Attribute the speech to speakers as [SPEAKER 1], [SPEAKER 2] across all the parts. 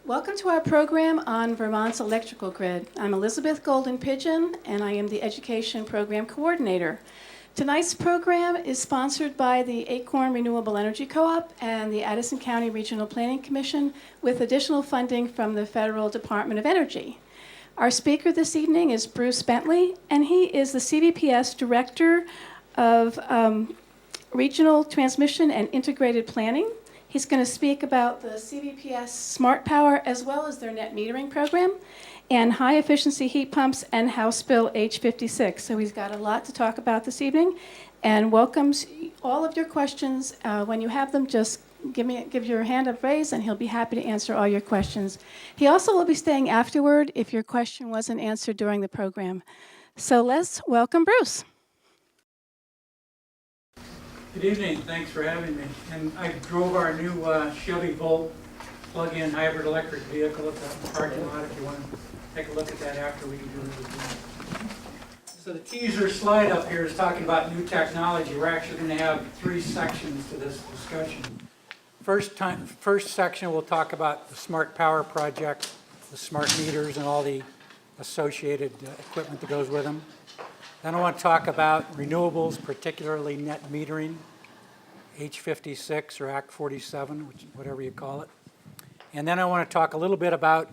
[SPEAKER 1] Welcome to our program on Vermont's electrical grid. I'm Elizabeth Golden Pigeon, and I am the Education Program Coordinator. Tonight's program is sponsored by the ACORN Renewable Energy Co-op and the Addison County Regional Planning Commission with additional funding from the Federal Department of Energy. Our speaker this evening is Bruce Bentley, and he is the CVPS Director of Regional Transmission and Integrated Planning. He's going to speak about the CVPS SmartPower as well as their net metering program and high-efficiency heat pumps and House Bill H56. So he's got a lot to talk about this evening and welcomes all of your questions. When you have them, just give your hand up raised and he'll be happy to answer all your questions. He also will be staying afterward if your question wasn't answered during the program. So let's welcome Bruce.
[SPEAKER 2] Good evening, thanks for having me. And I drove our new Chevy Volt plug-in hybrid electric vehicle at the parking lot if you want to take a look at that after we do it. So the teaser slide up here is talking about new technology. We're actually going to have 3 sections to this discussion. First section we'll talk about the SmartPower project, the smart meters and all the associated equipment that goes with them. Then I want to talk about renewables, particularly net metering, H56 or Act 47, whatever you call it. And then I want to talk a little bit about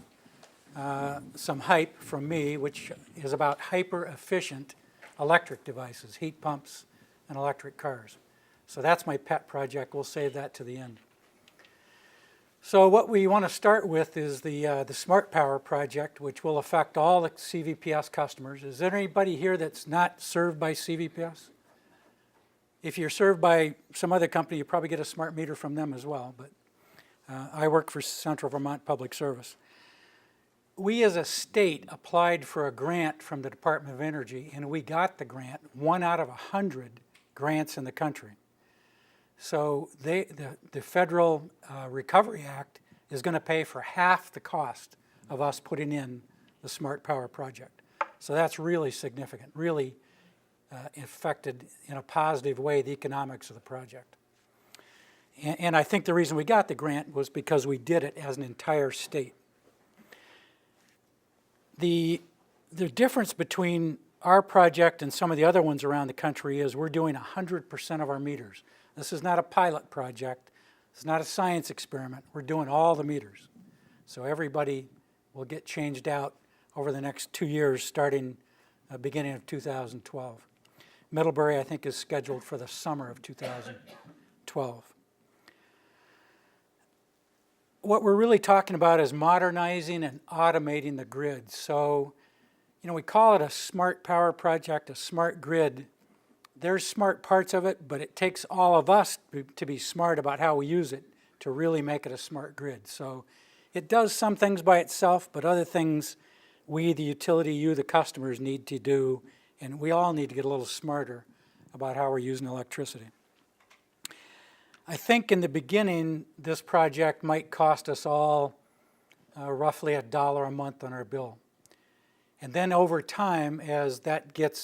[SPEAKER 2] some hype from me, which is about hyper-efficient electric devices, heat pumps and electric cars. So that's my pet project. We'll save that to the end. So what we want to start with is the SmartPower project, which will affect all the CVPS customers. Is there anybody here that's not served by CVPS? If you're served by some other company, you probably get a smart meter from them as well, but I work for Central Vermont Public Service. We as a state applied for a grant from the Department of Energy, and we got the grant, 1 out of 100 grants in the country. So the Federal Recovery Act is going to pay for half the cost of us putting in the SmartPower project. So that's really significant, really affected in a positive way the economics of the project. And I think the reason we got the grant was because we did it as an entire state. The difference between our project and some of the other ones around the country is we're doing 100% of our meters. This is not a pilot project. It's not a science experiment. We're doing all the meters. So everybody will get changed out over the next 2 years, starting beginning of 2012. Middlebury, I think, is scheduled for the summer of 2012. What we're really talking about is modernizing and automating the grid. So, we call it a smart power project, a smart grid. There's smart parts of it, but it takes all of us to be smart about how we use it to really make it a smart grid. So it does some things by itself, but other things we, the utility, you, the customers, need to do, and we all need to get a little smarter about how we're using electricity. I think in the beginning, this project might cost us all roughly $1 a month on our bill. And then over time, as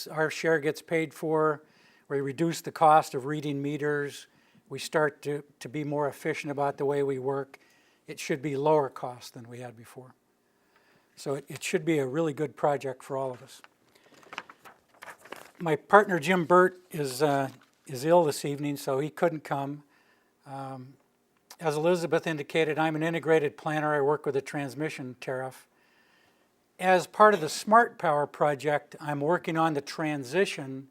[SPEAKER 2] our share gets paid for, we reduce the cost of reading meters, we start to be more efficient about the way we work, it should be lower cost than we had before. So it should be a really good project for all of us. My partner Jim Burt is ill this evening, so he couldn't come. As Elizabeth indicated, I'm an integrated planner. I work with a transmission tariff. As part of the SmartPower project, I'm working on the transition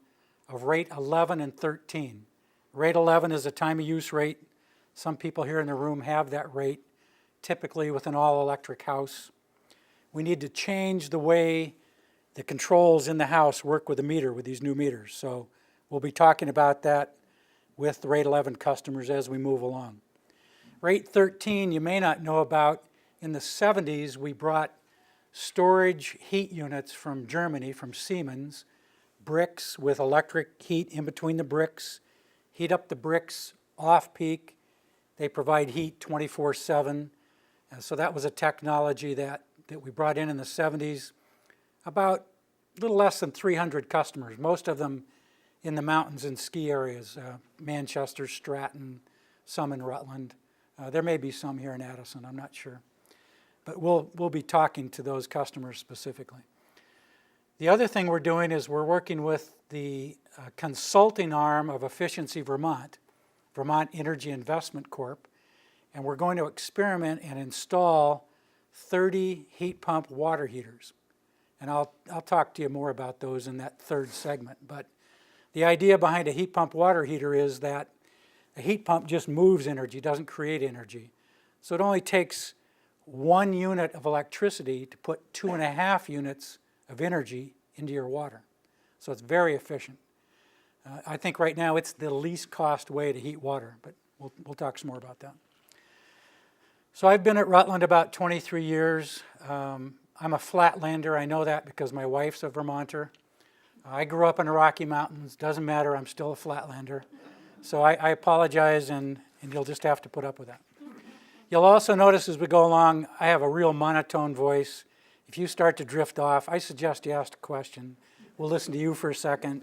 [SPEAKER 2] of rate 11 and 13. Rate 11 is a time of use rate. Some people here in the room have that rate, typically with an all-electric house. We need to change the way the controls in the house work with the meter, with these new meters. So we'll be talking about that with the rate 11 customers as we move along. Rate 13, you may not know about. In the 70s, we brought storage heat units from Germany, from Siemens, bricks with electric heat in between the bricks, heat up the bricks off-peak. They provide heat 24/7. So that was a technology that we brought in the 70s. About a little less than 300 customers, most of them in the mountains and ski areas, Manchester, Stratton, some in Rutland. There may be some here in Addison, I'm not sure. but we'll be talking to those customers specifically. The other thing we're doing is we're working with the consulting arm of Efficiency Vermont, Vermont Energy Investment Corp., and we're going to experiment and install 30 heat pump water heaters. And I'll talk to you more about those in that third segment. But the idea behind a heat pump water heater is that a heat pump just moves energy, doesn't create energy. So it only takes 1 unit of electricity to put 2.5 units of energy into your water. So it's very efficient. I think right now it's the least cost way to heat water, but we'll talk some more about that. So I've been at Rutland about 23 years. I'm a Flatlander. I know that because my wife's a Vermonter. I grew up in the Rocky Mountains. Doesn't matter, I'm still a Flatlander. So I apologize, and you'll just have to put up with that. You'll also notice as we go along, I have a real monotone voice. If you start to drift off, I suggest you ask a question. We'll listen to you for a second,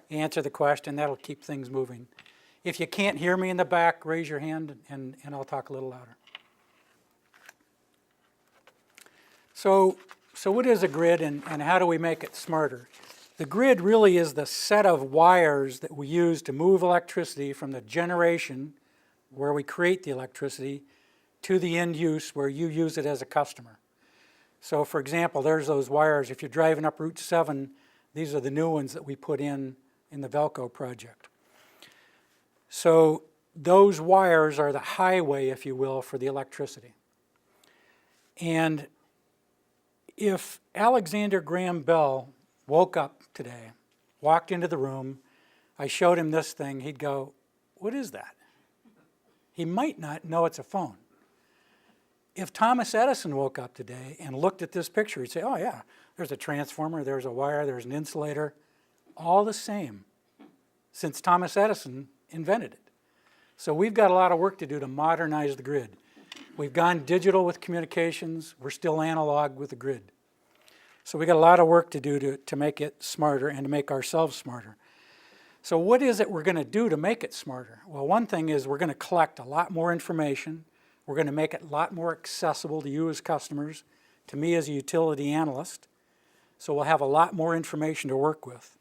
[SPEAKER 2] answer the question. That'll keep things moving. If you can't hear me in the back, raise your hand, and I'll talk a little louder. So what is a grid, and how do we make it smarter? The grid really is the set of wires that we use to move electricity from the generation, where we create the electricity, to the end use, where you use it as a customer. So for example, there's those wires. If you're driving up Route 7, these are the new ones that we put in the Velco project. So those wires are the highway, if you will, for the electricity. And if Alexander Graham Bell woke up today, walked into the room, I showed him this thing, he'd go, "What is that?" He might not know it's a phone. If Thomas Edison woke up today and looked at this picture, he'd say, "Oh yeah, there's a transformer, there's a wire, there's an insulator," all the same, since Thomas Edison invented it. So we've got a lot of work to do to modernize the grid. We've gone digital with communications, we're still analog with the grid. So we got a lot of work to do to make it smarter and to make ourselves smarter. So what is it we're going to do to make it smarter? Well, one thing is we're going to collect a lot more information. We're going to make it a lot more accessible to you as customers, to me as a utility analyst. So we'll have a lot more information to work with.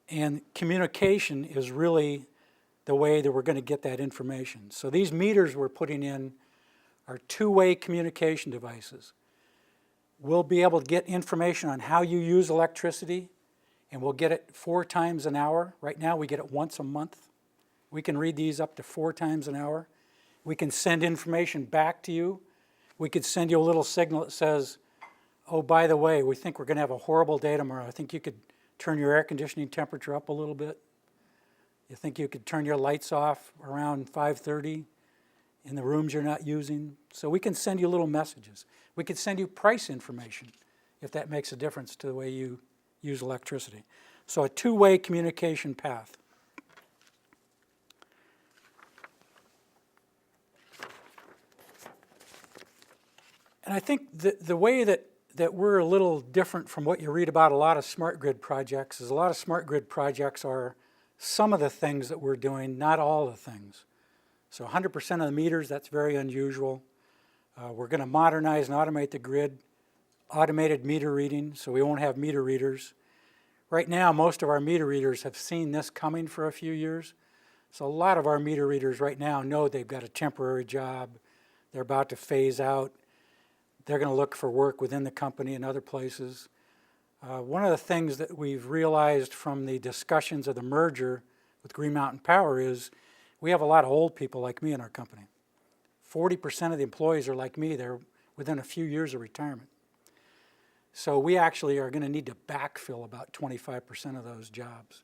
[SPEAKER 2] And communication is really the way that we're going to get that information. So these meters we're putting in are two-way communication devices. We'll be able to get information on how you use electricity, and we'll get it 4 times an hour. Right now we get it once a month. We can read these up to 4 times an hour. We can send information back to you. We could send you a little signal that says, "Oh, by the way, we think we're going to have a horrible day tomorrow. I think you could turn your air conditioning temperature up a little bit. You think you could turn your lights off around 5:30 in the rooms you're not using?" So we can send you little messages. We could send you price information if that makes a difference to the way you use electricity. So a two-way communication path. And I think the way that we're a little different from what you read about a lot of smart grid projects is a lot of smart grid projects are some of the things that we're doing, not all the things. So 100% of the meters, that's very unusual. We're going to modernize and automate the grid, automated meter reading, so we won't have meter readers. Right now, most of our meter readers have seen this coming for a few years. So a lot of our meter readers right now know they've got a temporary job. They're about to phase out. They're going to look for work within the company and other places. One of the things that we've realized from the discussions of the merger with Green Mountain Power is we have a lot of old people like me in our company. 40% of the employees are like me. They're within a few years of retirement. So we actually are going to need to backfill about 25% of those jobs.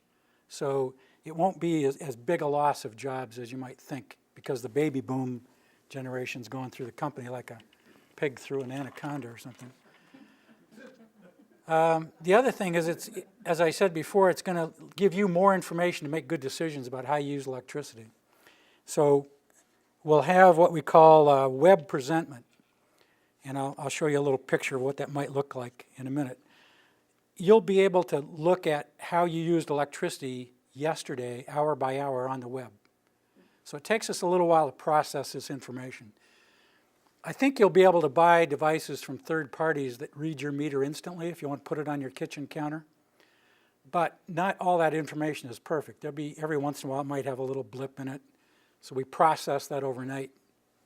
[SPEAKER 2] So it won't be as big a loss of jobs as you might think, because the baby boom generation's going through the company like a pig through an anaconda or something. The other thing is, as I said before, it's going to give you more information to make good decisions about how you use electricity. So we'll have what we call web presentment. And I'll show you a little picture of what that might look like in a minute. You'll be able to look at how you used electricity yesterday, hour by hour, on the web. So it takes us a little while to process this information. I think you'll be able to buy devices from third parties that read your meter instantly if you want to put it on your kitchen counter. But not all that information is perfect. There'll be, every once in a while, it might have a little blip in it. So we process that overnight,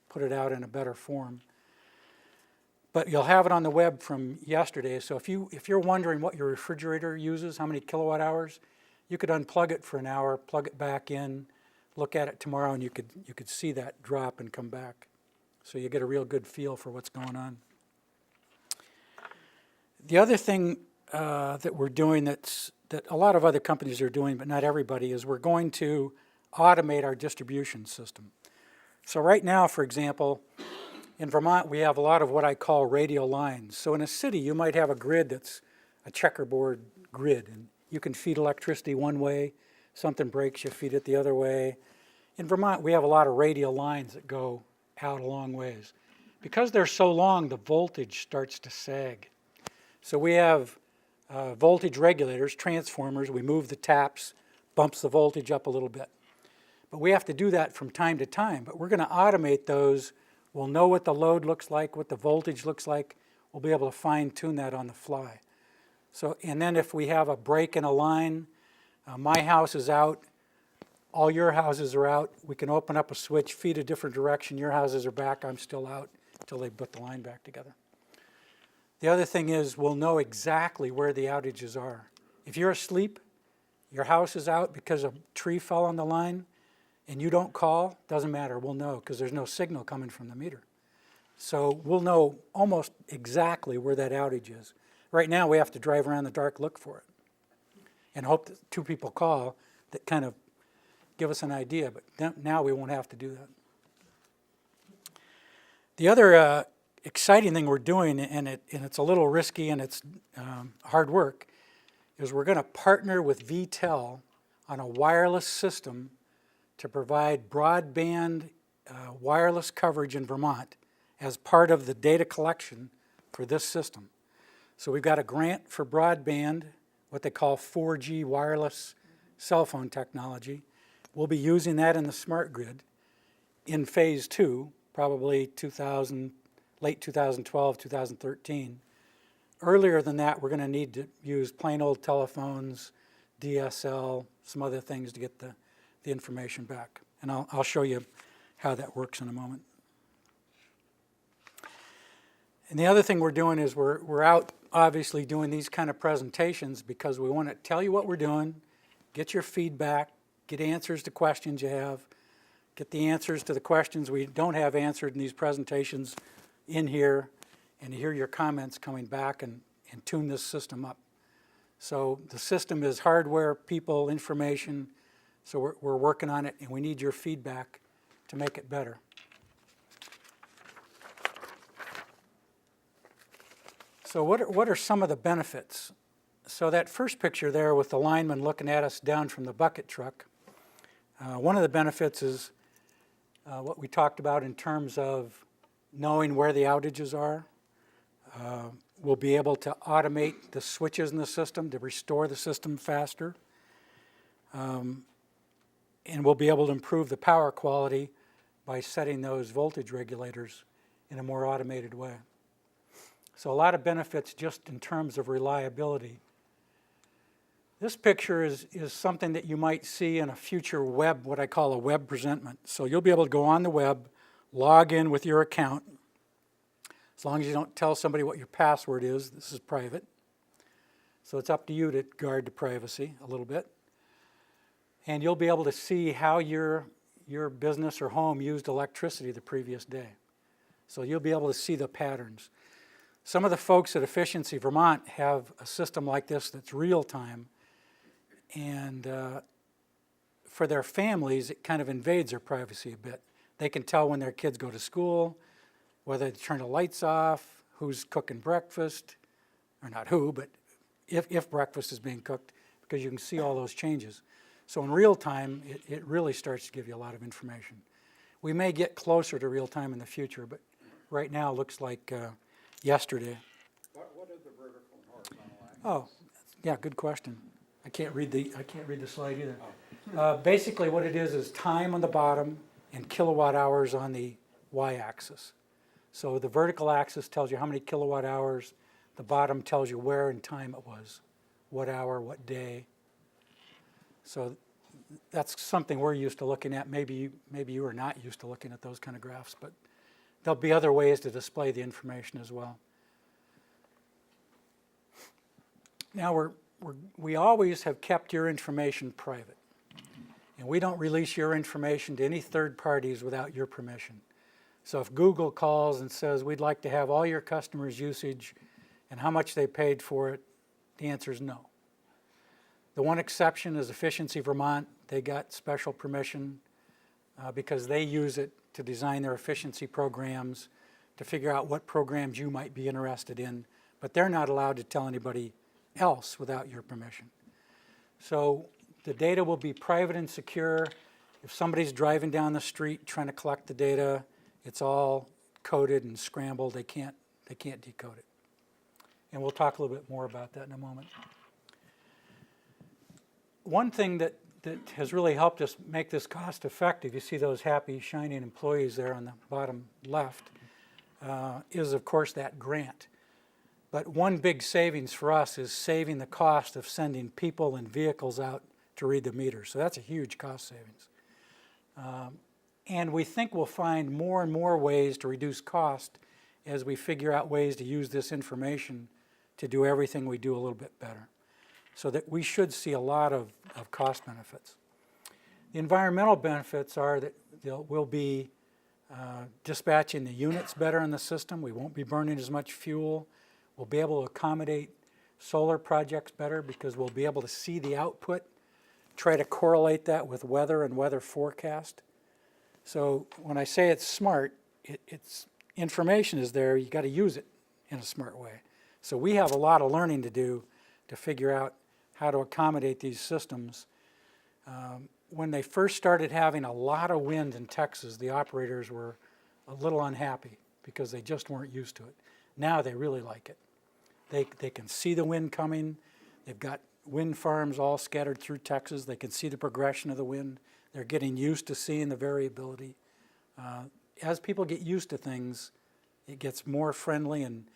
[SPEAKER 2] put it out in a better form. But you'll have it on the web from yesterday. So if you're wondering what your refrigerator uses, how many kilowatt hours, you could unplug it for an hour, plug it back in, look at it tomorrow, and you could see that drop and come back. So you get a real good feel for what's going on. The other thing that we're doing that a lot of other companies are doing, but not everybody, is we're going to automate our distribution system. So right now, for example, in Vermont, we have a lot of what I call radial lines. So in a city, you might have a grid that's a checkerboard grid, and you can feed electricity one way, something breaks, you feed it the other way. In Vermont, we have a lot of radial lines that go out a long ways. Because they're so long, the voltage starts to sag. So we have voltage regulators, transformers. We move the taps, bumps the voltage up a little bit. But we have to do that from time to time. But we're going to automate those. We'll know what the load looks like, what the voltage looks like. We'll be able to fine-tune that on the fly. So, and then if we have a break in a line, my house is out, all your houses are out, we can open up a switch, feed a different direction, your houses are back, I'm still out, until they put the line back together. The other thing is we'll know exactly where the outages are. If you're asleep, your house is out because a tree fell on the line, and you don't call, doesn't matter, we'll know, because there's no signal coming from the meter. So we'll know almost exactly where that outage is. Right now, we have to drive around the dark, look for it, and hope that two people call that kind of give us an idea, but now we won't have to do that. The other exciting thing we're doing, and it's a little risky and it's hard work, is we're going to partner with VTEL on a wireless system to provide broadband wireless coverage in Vermont as part of the data collection for this system. So we've got a grant for broadband, what they call 4G wireless cell phone technology. We'll be using that in the smart grid in phase 2, probably late 2012, 2013. Earlier than that, we're going to need to use plain old telephones, DSL, some other things to get the information back. And I'll show you how that works in a moment. And the other thing we're doing is we're out obviously doing these kind of presentations because we want to tell you what we're doing, get your feedback, get answers to questions you have, get the answers to the questions we don't have answered in these presentations in here, and hear your comments coming back and tune this system up. So the system is hardware, people, information, so we're working on it, and we need your feedback to make it better. So what are some of the benefits? So that first picture there with the lineman looking at us down from the bucket truck, one of the benefits is what we talked about in terms of knowing where the outages are. We'll be able to automate the switches in the system to restore the system faster. And we'll be able to improve the power quality by setting those voltage regulators in a more automated way. So a lot of benefits just in terms of reliability. This picture is something that you might see in a future web, what I call a web presentment. So you'll be able to go on the web, log in with your account. As long as you don't tell somebody what your password is, this is private. So it's up to you to guard the privacy a little bit. And you'll be able to see how your business or home used electricity the previous day. So you'll be able to see the patterns. Some of the folks at Efficiency Vermont have a system like this that's real time. And for their families, it kind of invades their privacy a bit. They can tell when their kids go to school, whether they turn the lights off, who's cooking breakfast, or not who, but if breakfast is being cooked, because you can see all those changes. So in real time, it really starts to give you a lot of information. We may get closer to real time in the future, but right now it looks like yesterday.
[SPEAKER 3] What is the vertical and horizontal axis?
[SPEAKER 2] Oh, yeah, good question. I can't read the slide either. Basically, what it is time on the bottom and kilowatt hours on the y-axis. So the vertical axis tells you how many kilowatt hours, the bottom tells you where in time it was, what hour, what day. So that's something we're used to looking at. Maybe you are not used to looking at those kind of graphs, but there'll be other ways to display the information as well. Now we always have kept your information private, and we don't release your information to any third parties without your permission. So if Google calls and says, we'd like to have all your customers' usage and how much they paid for it, the answer is no. The one exception is Efficiency Vermont. They got special permission because they use it to design their efficiency programs, to figure out what programs you might be interested in, but they're not allowed to tell anybody else without your permission. So the data will be private and secure. If somebody's driving down the street trying to collect the data, it's all coded and scrambled. They can't decode it. And we'll talk a little bit more about that in a moment. One thing that has really helped us make this cost effective, you see those happy, shining employees there on the bottom left, is of course that grant. But one big savings for us is saving the cost of sending people and vehicles out to read the meters. So that's a huge cost savings. And we think we'll find more and more ways to reduce cost as we figure out ways to use this information to do everything we do a little bit better. So that we should see a lot of cost benefits. The environmental benefits are that we'll be dispatching the units better in the system. We won't be burning as much fuel. We'll be able to accommodate solar projects better because we'll be able to see the output, try to correlate that with weather and weather forecast. So when I say it's smart, it's information is there. You got to use it in a smart way. So we have a lot of learning to do to figure out how to accommodate these systems. When they first started having a lot of wind in Texas, the operators were a little unhappy because they just weren't used to it. Now they really like it. They can see the wind coming. They've got wind farms all scattered through Texas. They can see the progression of the wind. They're getting used to seeing the variability. As people get used to things, it gets more friendly and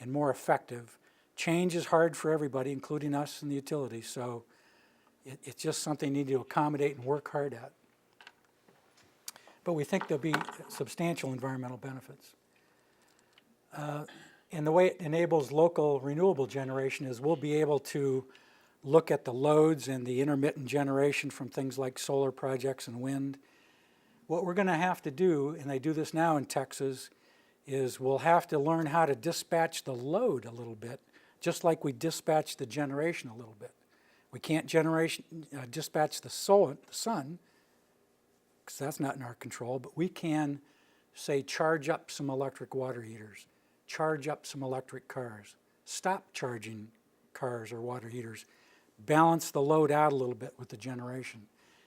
[SPEAKER 2] more effective. Change is hard for everybody, including us and the utilities, so it's just something you need to accommodate and work hard at. But we think there'll be substantial environmental benefits. And the way it enables local renewable generation is we'll be able to look at the loads and the intermittent generation from things like solar projects and wind. What we're going to have to do, and they do this now in Texas, is we'll have to learn how to dispatch the load a little bit, just like we dispatch the generation a little bit. We can't dispatch the sun, because that's not in our control, but we can, say, charge up some electric water heaters, charge up some electric cars, stop charging cars or water heaters, balance the load out a little bit with the generation.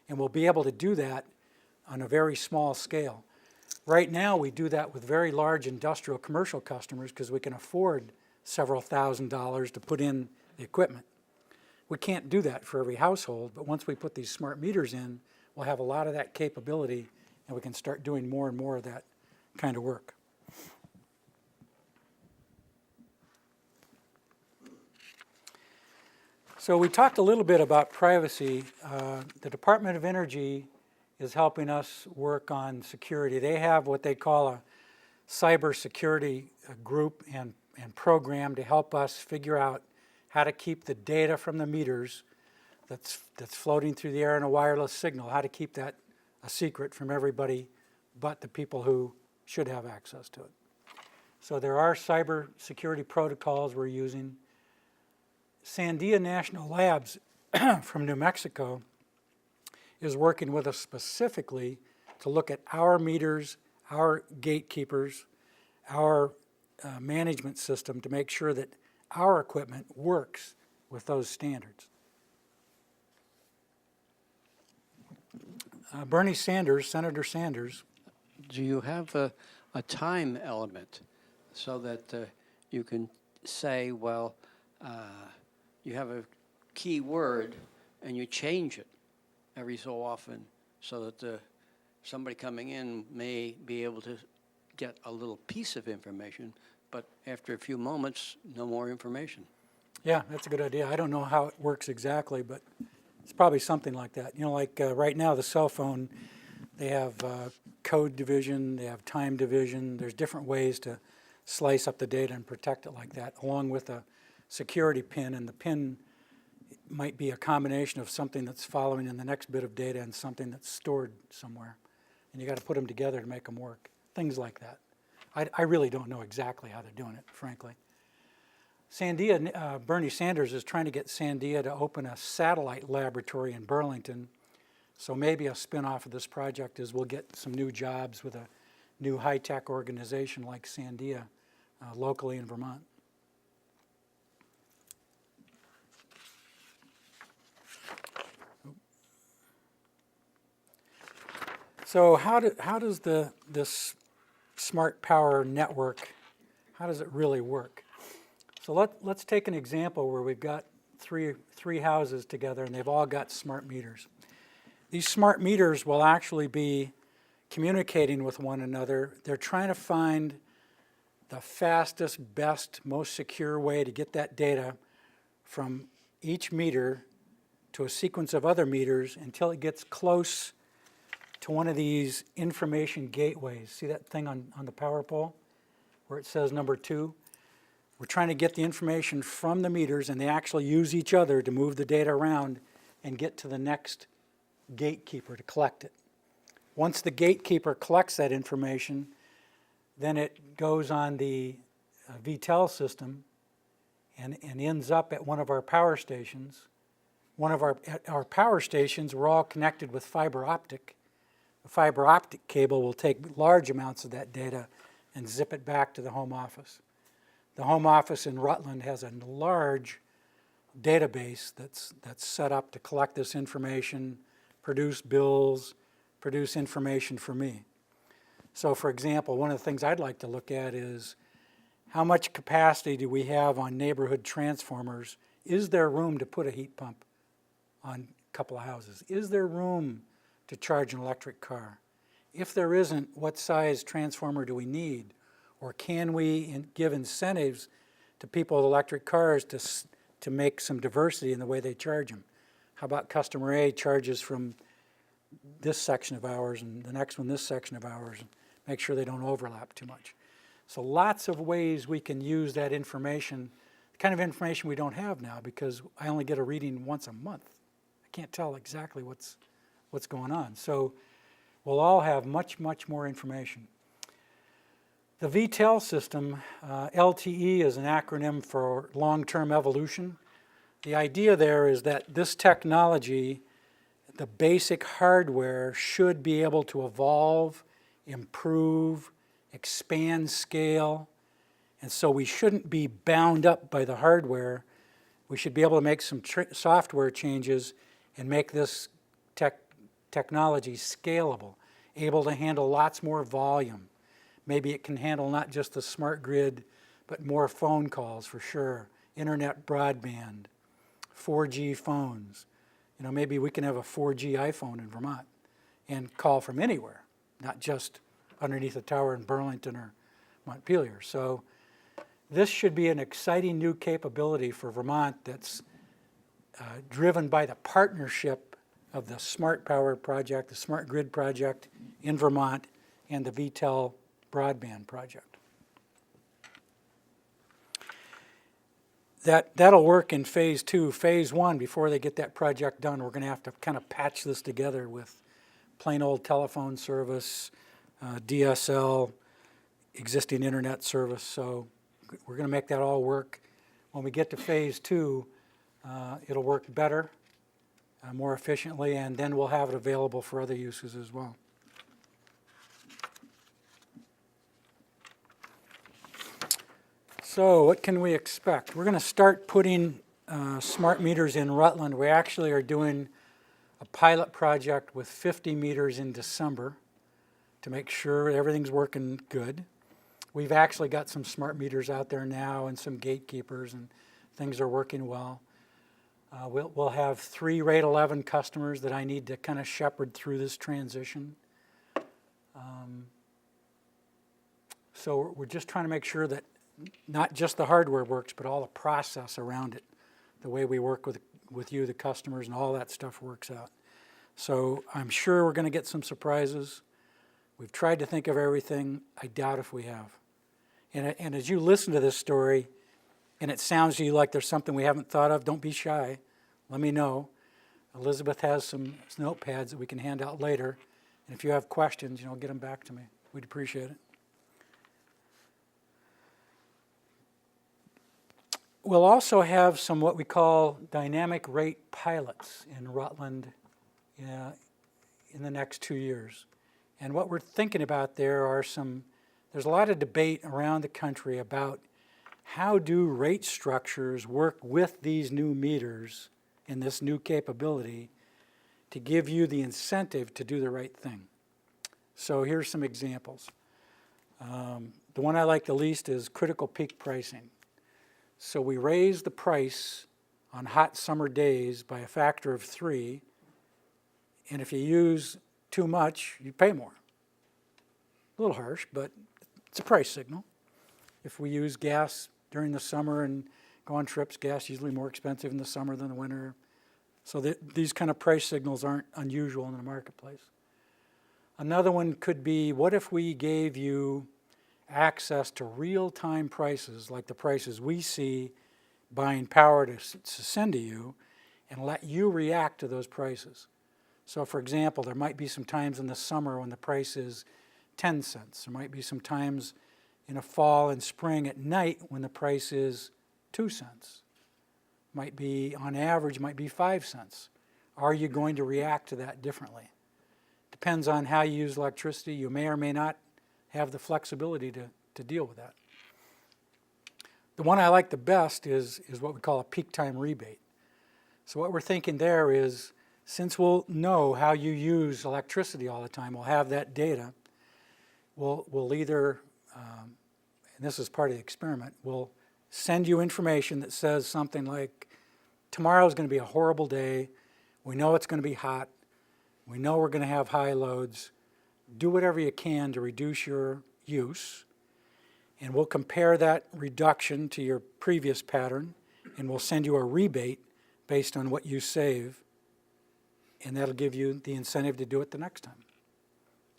[SPEAKER 2] And we'll be able to do that on a very small scale. Right now, we do that with very large industrial commercial customers because we can afford several $1,000s to put in the equipment. We can't do that for every household, but once we put these smart meters in, we'll have a lot of that capability and we can start doing more and more of that kind of work. So we talked a little bit about privacy. The Department of Energy is helping us work on security. They have what they call a cybersecurity group and program to help us figure out how to keep the data from the meters that's floating through the air in a wireless signal, how to keep that a secret from everybody but the people who should have access to it. So there are cybersecurity protocols we're using. Sandia National Labs from New Mexico is working with us specifically to look at our meters, our gatekeepers, our management system to make sure that our equipment works with those standards. Bernie Sanders, Senator Sanders.
[SPEAKER 4] Do you have a time element so that you can say, well, you have a key word and you change it every so often so that somebody coming in may be able to get a little piece of information, but after a few moments, no more information.
[SPEAKER 2] Yeah, that's a good idea. I don't know how it works exactly, but it's probably something like that. You know, like right now, the cell phone, they have code division, they have time division. There's different ways to slice up the data and protect it like that, along with a security pin. And the pin might be a combination of something that's following in the next bit of data and something that's stored somewhere. And you got to put them together to make them work. Things like that. I really don't know exactly how they're doing it, frankly. Sandia, Bernie Sanders is trying to get Sandia to open a satellite laboratory in Burlington. So maybe a spin-off of this project is we'll get some new jobs with a new high-tech organization like Sandia locally in Vermont. So how does this SmartPower network, how does it really work? So let's take an example where we've got three houses together and they've all got smart meters. These smart meters will actually be communicating with one another. They're trying to find the fastest, best, most secure way to get that data from each meter to a sequence of other meters until it gets close to one of these information gateways. See that thing on the power pole where it says number 2? We're trying to get the information from the meters, and they actually use each other to move the data around and get to the next gatekeeper to collect it. Once the gatekeeper collects that information, then it goes on the VTEL system and ends up at one of our power stations. One of our power stations, we're all connected with fiber optic. The fiber optic cable will take large amounts of that data and zip it back to the home office. The home office in Rutland has a large database that's set up to collect this information, produce bills, produce information for me. So for example, one of the things I'd like to look at is how much capacity do we have on neighborhood transformers? Is there room to put a heat pump on a couple of houses? Is there room to charge an electric car? If there isn't, what size transformer do we need? Or can we give incentives to people with electric cars to make some diversity in the way they charge them? How about customer A charges from this section of ours and the next one this section of ours, and make sure they don't overlap too much? So lots of ways we can use that information, the kind of information we don't have now because I only get a reading once a month. I can't tell exactly what's going on. So we'll all have much, much more information. The VTEL system, LTE is an acronym for long-term evolution. The idea there is that this technology, the basic hardware, should be able to evolve, improve, expand scale, and so we shouldn't be bound up by the hardware. We should be able to make some software changes and make this technology scalable, able to handle lots more volume. Maybe it can handle not just the smart grid, but more phone calls for sure, internet broadband, 4G phones. You know, maybe we can have a 4G iPhone in Vermont and call from anywhere, not just underneath a tower in Burlington or Montpelier. So this should be an exciting new capability for Vermont that's driven by the partnership of the SmartPower project, the Smart Grid project in Vermont, and the VTEL broadband project. That'll work in phase 2. Phase 1, before they get that project done, we're going to have to kind of patch this together with plain old telephone service, DSL, existing internet service. So we're going to make that all work. When we get to phase 2, it'll work better, more efficiently, and then we'll have it available for other uses as well. So what can we expect? We're going to start putting smart meters in Rutland. We actually are doing a pilot project with 50 meters in December to make sure everything's working good. We've actually got some smart meters out there now and some gatekeepers, and things are working well. We'll have 3 rate 11 customers that I need to kind of shepherd through this transition. So we're just trying to make sure that not just the hardware works, but all the process around it, the way we work with you, the customers, and all that stuff works out. So I'm sure we're going to get some surprises. We've tried to think of everything. I doubt if we have. And as you listen to this story, and it sounds to you like there's something we haven't thought of, don't be shy. Let me know. Elizabeth has some notepads that we can hand out later. And if you have questions, get them back to me. We'd appreciate it. We'll also have some what we call dynamic rate pilots in Rutland in the next 2 years. And what we're thinking about there's a lot of debate around the country about how do rate structures work with these new meters and this new capability to give you the incentive to do the right thing. So here's some examples. The one I like the least is critical peak pricing. So we raise the price on hot summer days by a factor of 3, and if you use too much, you pay more. A little harsh, but it's a price signal. If we use gas during the summer and go on trips, gas is usually more expensive in the summer than the winter. So these kind of price signals aren't unusual in the marketplace. Another one could be, what if we gave you access to real-time prices, like the prices we see buying power to send to you, and let you react to those prices. So for example, there might be some times in the summer when the price is 10 cents. There might be some times in a fall and spring at night when the price is 2 cents. Might be, on average, might be 5 cents. Are you going to react to that differently? Depends on how you use electricity. You may or may not have the flexibility to deal with that. The one I like the best is what we call a peak time rebate. So what we're thinking there is, since we'll know how you use electricity all the time, we'll have that data, we'll either, and this is part of the experiment, we'll send you information that says something like, tomorrow's going to be a horrible day, we know it's going to be hot, we know we're going to have high loads, do whatever you can to reduce your use, and we'll compare that reduction to your previous pattern, and we'll send you a rebate based on what you save, and that'll give you the incentive to do it the next time.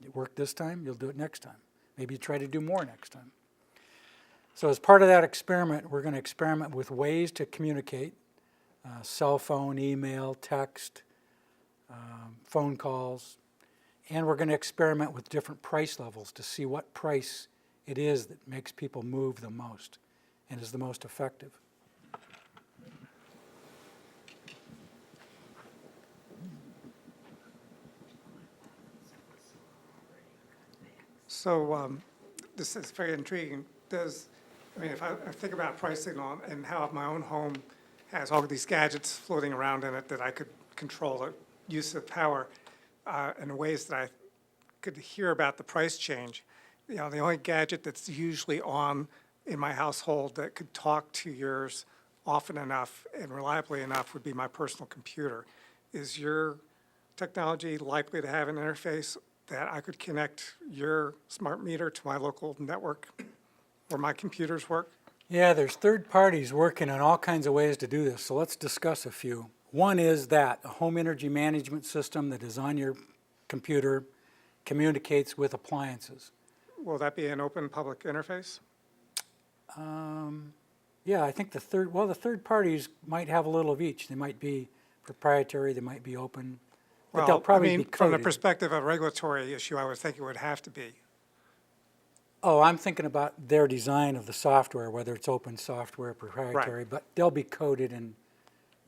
[SPEAKER 2] It worked this time, you'll do it next time. Maybe you try to do more next time. So as part of that experiment, we're going to experiment with ways to communicate, cell phone, email, text, phone calls, and we're going to experiment with different price levels to see what price it is that makes people move the most and is the most effective.
[SPEAKER 3] So this is very intriguing. If I think about price signal and how my own home has all of these gadgets floating around in it that I could control the use of power in ways that I could hear about the price change. The only gadget that's usually on in my household that could talk to yours often enough and reliably enough would be my personal computer. Is your technology likely to have an interface that I could connect your smart meter to my local network where my computers work?
[SPEAKER 2] Yeah, there's third parties working on all kinds of ways to do this, so let's discuss a few. One is that a home energy management system that is on your computer communicates with appliances.
[SPEAKER 3] Will that be an open public interface?
[SPEAKER 2] Yeah, I think the third parties might have a little of each. They might be proprietary, they might be open, but they'll probably be coded.
[SPEAKER 3] From the perspective of a regulatory issue, I would think it would have to be.
[SPEAKER 2] Oh, I'm thinking about their design of the software, whether it's open software, proprietary, but they'll be coded, and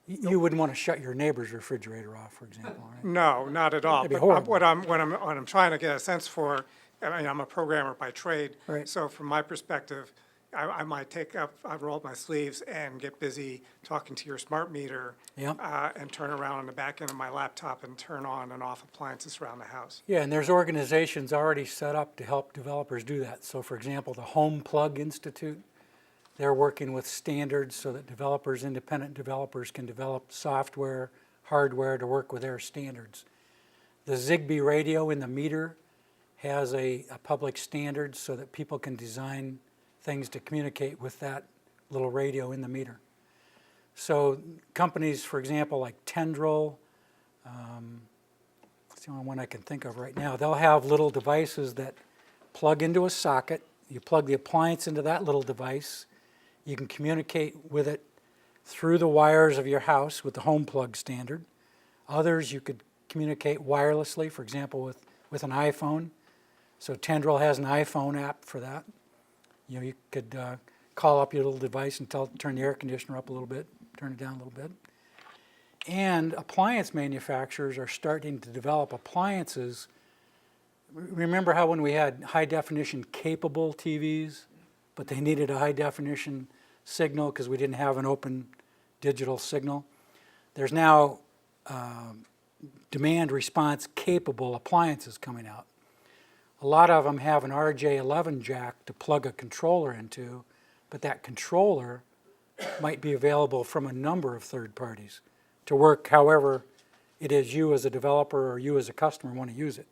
[SPEAKER 2] you wouldn't want to shut your neighbor's refrigerator off, for example, right?
[SPEAKER 3] No, not at all.
[SPEAKER 2] That'd be
[SPEAKER 3] But
[SPEAKER 2] horrible.
[SPEAKER 3] what I'm trying to get a sense for, I'm a programmer by trade.
[SPEAKER 2] Right.
[SPEAKER 3] So from my perspective, I might I've rolled my sleeves and get busy talking to your smart meter.
[SPEAKER 2] Yep.
[SPEAKER 3] And turn around on the back end of my laptop and turn on and off appliances around the house.
[SPEAKER 2] Yeah, and there's organizations already set up to help developers do that. So for example, the Home Plug Institute, they're working with standards so that independent developers can develop software, hardware to work with their standards. The Zigbee radio in the meter has a public standard so that people can design things to communicate with that little radio in the meter. So companies, for example, like Tendril, it's the only one I can think of right now, they'll have little devices that plug into a socket. You plug the appliance into that little device. You can communicate with it through the wires of your house with the home plug standard. Others you could communicate wirelessly, for example, with an iPhone. So Tendril has an iPhone app for that. You know, you could call up your little device and tell it to turn the air conditioner up a little bit, turn it down a little bit. And appliance manufacturers are starting to develop appliances. Remember how when we had high definition capable TVs, but they needed a high definition signal because we didn't have an open digital signal? There's now demand response capable appliances coming out. A lot of them have an RJ11 jack to plug a controller into, but that controller might be available from a number of third parties to work however it is you as a developer or you as a customer want to use it.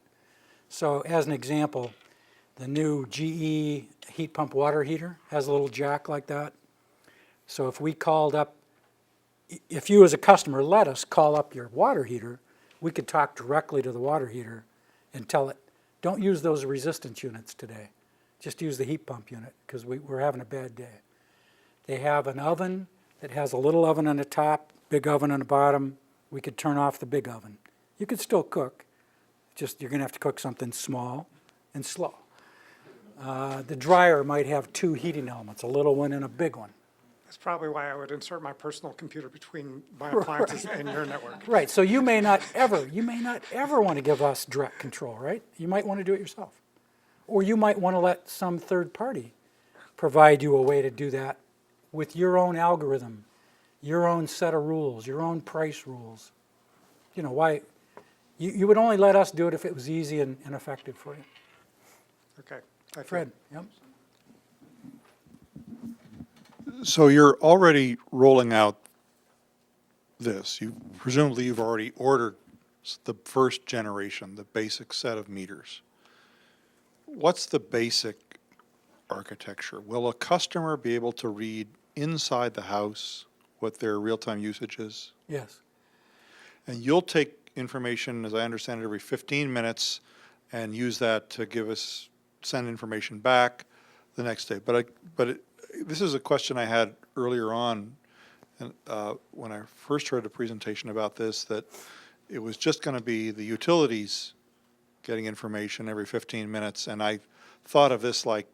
[SPEAKER 2] So as an example, the new GE heat pump water heater has a little jack like that. So if we called up, if you as a customer let us call up your water heater, we could talk directly to the water heater and tell it, don't use those resistance units today. Just use the heat pump unit because we're having a bad day. They have an oven that has a little oven on the top, big oven on the bottom. We could turn off the big oven. You could still cook, just you're going to have to cook something small and slow. The dryer might have two heating elements, a little one and a big one.
[SPEAKER 3] That's probably why I would insert my personal computer between my appliances and your network.
[SPEAKER 2] Right, so you may not ever want to give us direct control, right? You might want to do it yourself. Or you might want to let some third party provide you a way to do that with your own algorithm, your own set of rules, your own price rules. You know, why, you would only let us do it if it was easy and effective for you.
[SPEAKER 3] Okay. I feel-
[SPEAKER 2] Fred, yep.
[SPEAKER 5] So you're already rolling out this. Presumably you've already ordered the first generation, the basic set of meters. What's the basic architecture? Will a customer be able to read inside the house what their real-time usage is?
[SPEAKER 2] Yes.
[SPEAKER 5] And you'll take information, as I understand it, every 15 minutes and use that to send information back the next day. This is a question I had earlier on when I first heard a presentation about this, that it was just going to be the utilities getting information every 15 minutes. And I thought of this like,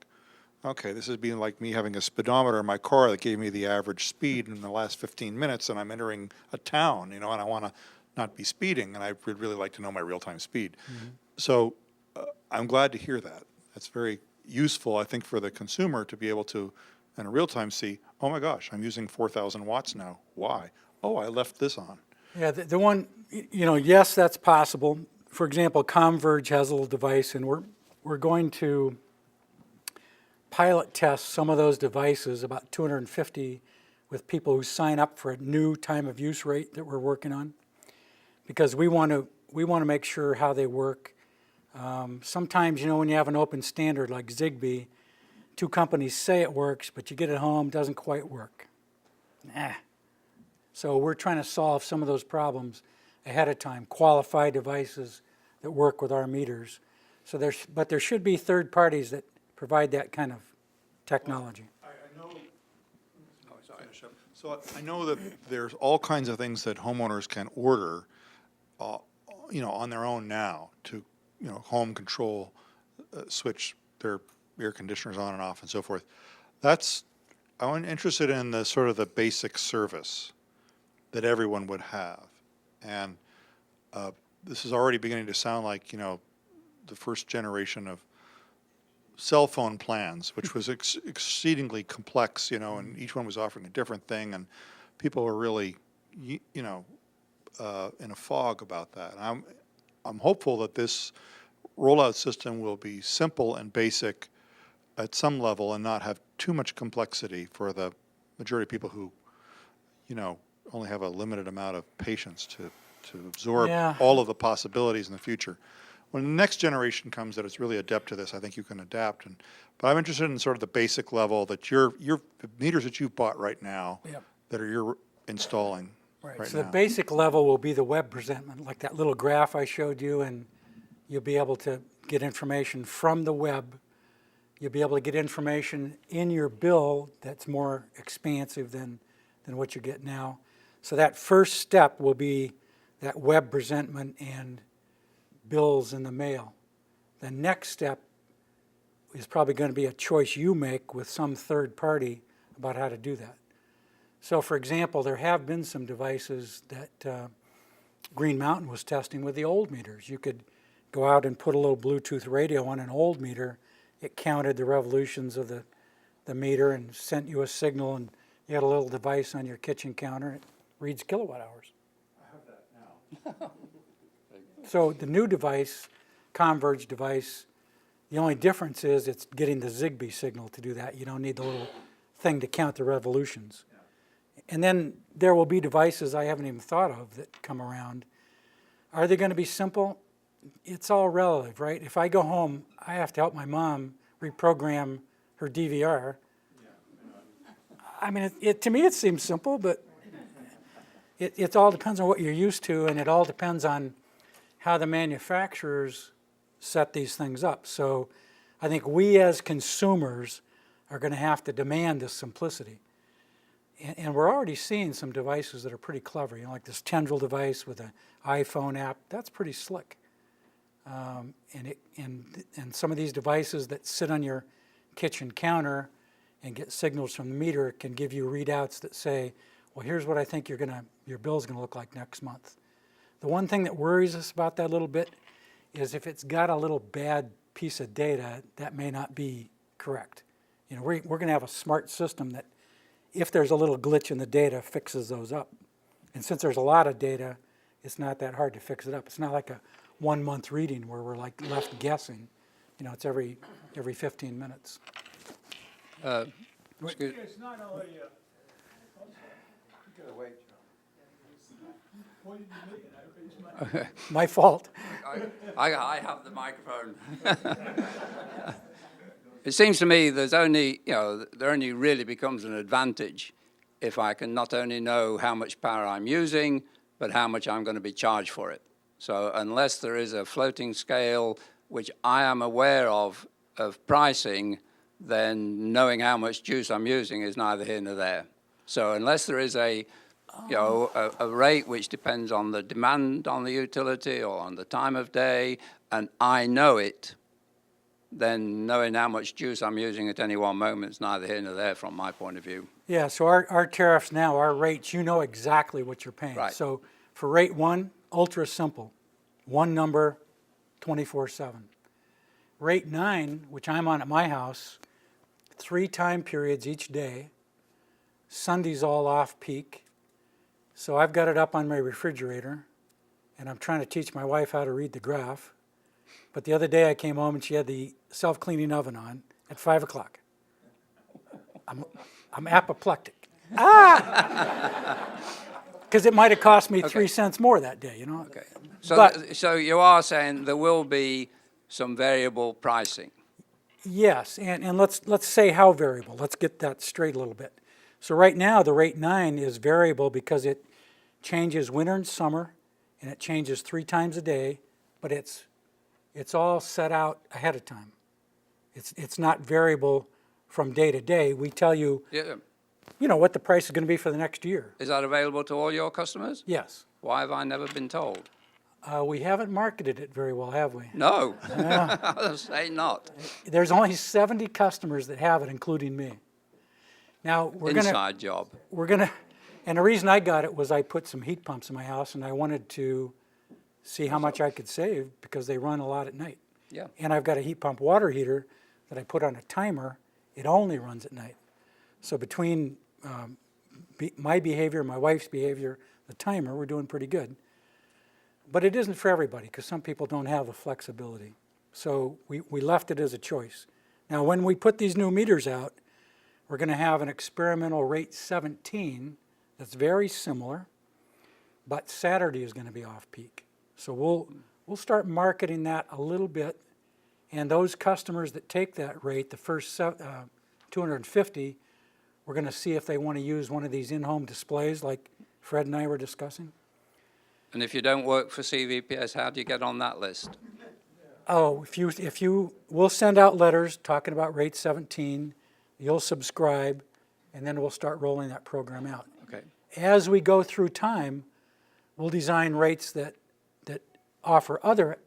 [SPEAKER 5] okay, this is being like me having a speedometer in my car that gave me the average speed in the last 15 minutes, and I'm entering a town, and I want to not be speeding, and I would really like to know my real-time speed. Mm-hmm. So I'm glad to hear that. That's very useful, I think, for the consumer to be able to, in a real time, see, oh my gosh, I'm using 4,000 watts now. Why? Oh, I left this on.
[SPEAKER 2] Yeah, the one, yes, that's possible. For example, Converge has a little device, and we're going to pilot test some of those devices, about 250, with people who sign up for a new time of use rate that we're working on, because we want to make sure how they work. Sometimes, when you have an open standard like Zigbee, two companies say it works, but you get it home, it doesn't quite work. So we're trying to solve some of those problems ahead of time, qualify devices that work with our meters. So there should be third parties that provide that kind of technology.
[SPEAKER 5] So I know that there's all kinds of things that homeowners can order, on their own now to, home control, switch their air conditioners on and off and so forth. I'm interested in the sort of the basic service that everyone would have. And this is already beginning to sound like, the first generation of cell phone plans, which was exceedingly complex, and each one was offering a different thing, and people were really, in a fog about that. And I'm hopeful that this rollout system will be simple and basic at some level and not have too much complexity for the majority of people who, only have a limited amount of patience to absorb all of the possibilities in the future. when the next generation comes that is really adept to this, I think you can adapt. But I'm interested in sort of the basic level that your meters that you've bought right now
[SPEAKER 2] Yep.
[SPEAKER 5] that you're installing right
[SPEAKER 2] So
[SPEAKER 5] now.
[SPEAKER 2] the basic level will be the web presentment, like that little graph I showed you, and you'll be able to get information from the web. You'll be able to get information in your bill that's more expansive than what you get now. So that first step will be that web presentment and bills in the mail. The next step is probably going to be a choice you make with some third party about how to do that. So for example, there have been some devices that Green Mountain was testing with the old meters. You could go out and put a little Bluetooth radio on an old meter. It counted the revolutions of the meter and sent you a signal, and you had a little device on your kitchen counter. It reads kilowatt hours. I have that now. So the new device, Converge device, the only difference is it's getting the Zigbee signal to do that. You don't need the little thing to count the revolutions. And then there will be devices I haven't even thought of that come around. Are they going to be simple? It's all relative, right? If I go home, I have to help my mom reprogram her DVR. I mean, to me it seems simple, but it all depends on what you're used to, and it all depends on how the manufacturers set these things up. So I think we as consumers are going to have to demand this simplicity. And we're already seeing some devices that are pretty clever, like this Tendril device with an iPhone app. That's pretty slick. And some of these devices that sit on your kitchen counter and get signals from the meter can give you readouts that say, well, here's what I think your bill's going to look like next month. The one thing that worries us about that a little bit is if it's got a little bad piece of data, that may not be correct. We're going to have a smart system that, if there's a little glitch in the data, fixes those up. And since there's a lot of data, it's not that hard to fix it up. It's not like a 1 month reading where we're like left guessing. It's every 15 minutes.
[SPEAKER 4] Excuse-
[SPEAKER 6] It's not only,
[SPEAKER 2] My fault.
[SPEAKER 4] I have the microphone. It seems to me there only really becomes an advantage if I can not only know how much power I'm using, but how much I'm going to be charged for it. So unless there is a floating scale, which I am aware of pricing, then knowing how much juice I'm using is neither here nor there. So unless there is a rate which depends on the demand on the utility or on the time of day, and I know it, then knowing how much juice I'm using at any one moment is neither here nor there from my point of view.
[SPEAKER 2] Yeah, so our tariffs now, our rates, you know exactly what you're paying.
[SPEAKER 4] Right.
[SPEAKER 2] So for rate 1, ultra simple, one number, 24/7. Rate 9, which I'm on at my house, 3 time periods each day, Sunday's all off peak. So I've got it up on my refrigerator, and I'm trying to teach my wife how to read the graph. But the other day I came home and she had the self-cleaning oven on at 5 o'clock. I'm apoplectic. Because it might have cost me 3 cents more that day,
[SPEAKER 4] Okay. So,
[SPEAKER 2] But-
[SPEAKER 4] so you are saying there will be some variable pricing.
[SPEAKER 2] Yes, and let's say how variable. Let's get that straight a little bit. So right now, the rate 9 is variable because it changes winter and summer, and it changes 3 times a day, but it's all set out ahead of time. It's not variable from day to day. We tell you,
[SPEAKER 4] Yeah.
[SPEAKER 2] what the price is going to be for the next year.
[SPEAKER 4] Is that available to all your customers?
[SPEAKER 2] Yes.
[SPEAKER 4] Why have I never been told?
[SPEAKER 2] We haven't marketed it very well, have we?
[SPEAKER 4] No. I'll say not.
[SPEAKER 2] There's only 70 customers that have it, including me. Now, we're going to...
[SPEAKER 4] Inside job.
[SPEAKER 2] And the reason I got it was I put some heat pumps in my house, and I wanted to see how much I could save because they run a lot at night.
[SPEAKER 4] Yeah.
[SPEAKER 2] And I've got a heat pump water heater that I put on a timer. It only runs at night. So between my behavior, my wife's behavior, the timer, we're doing pretty good. But it isn't for everybody because some people don't have the flexibility. So we left it as a choice. Now, when we put these new meters out, we're going to have an experimental rate 17 that's very similar, but Saturday is going to be off peak. So we'll we'll start marketing that a little bit. And those customers that take that rate, the first 250, we're going to see if they want to use one of these in-home displays like Fred and I were discussing.
[SPEAKER 6] And if you don't work for CVPS, how do you get on that list?
[SPEAKER 2] Oh, we'll send out letters talking about rate 17, you'll subscribe, and then we'll start rolling that program out.
[SPEAKER 6] Okay.
[SPEAKER 2] As we go through time, we'll design rates that offer other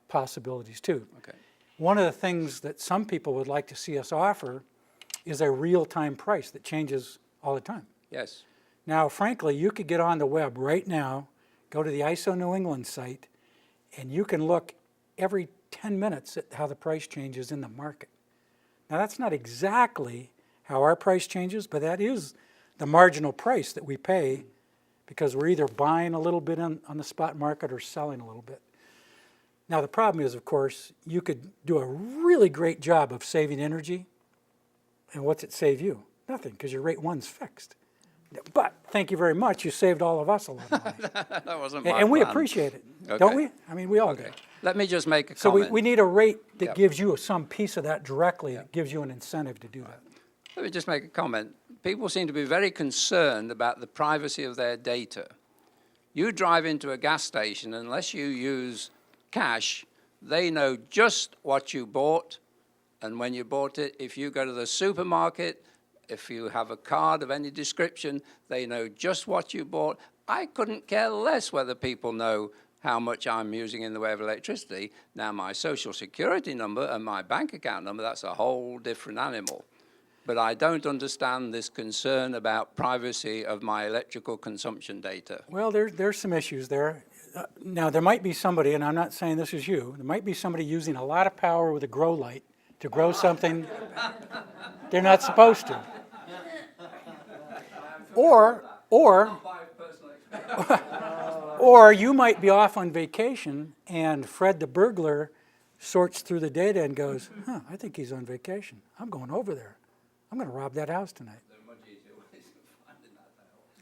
[SPEAKER 2] possibilities too.
[SPEAKER 6] Okay.
[SPEAKER 2] One of the things that some people would like to see us offer is a real-time price that changes all the time.
[SPEAKER 6] Yes.
[SPEAKER 2] Now, frankly, you could get on the web right now, go to the ISO New England site, and you can look every 10 minutes at how the price changes in the market. Now, that's not exactly how our price changes, but that is the marginal price that we pay because we're either buying a little bit on the spot market or selling a little bit. Now, the problem is, of course, you could do a really great job of saving energy, and what's it save you? Nothing, because your rate 1's fixed. But thank you very much, you saved all of us a lot of money.
[SPEAKER 6] That wasn't my
[SPEAKER 2] And we
[SPEAKER 6] plan.
[SPEAKER 2] appreciate it,
[SPEAKER 6] Okay.
[SPEAKER 2] don't we? I mean, we all
[SPEAKER 6] Okay.
[SPEAKER 2] do.
[SPEAKER 6] Let me just make a
[SPEAKER 2] So
[SPEAKER 6] comment.
[SPEAKER 2] we need a rate that
[SPEAKER 6] Yep.
[SPEAKER 2] gives you some piece of that directly, that gives you an incentive to do that.
[SPEAKER 6] Let me just make a comment. People seem to be very concerned about the privacy of their data. You drive into a gas station, unless you use cash, they know just what you bought and when you bought it. If you go to the supermarket, if you have a card of any description, they know just what you bought. I couldn't care less whether people know how much I'm using in the way of electricity. Now, my social security number and my bank account number, that's a whole different animal. But I don't understand this concern about privacy of my electrical consumption data.
[SPEAKER 2] Well, there's some issues there. Now, there might be somebody, and I'm not saying this is you, there might be somebody using a lot of power with a grow light to grow something they're not supposed to. Or you might be off on vacation and Fred the burglar sorts through the data and goes, I think he's on vacation. I'm going over there. I'm going to rob that house tonight.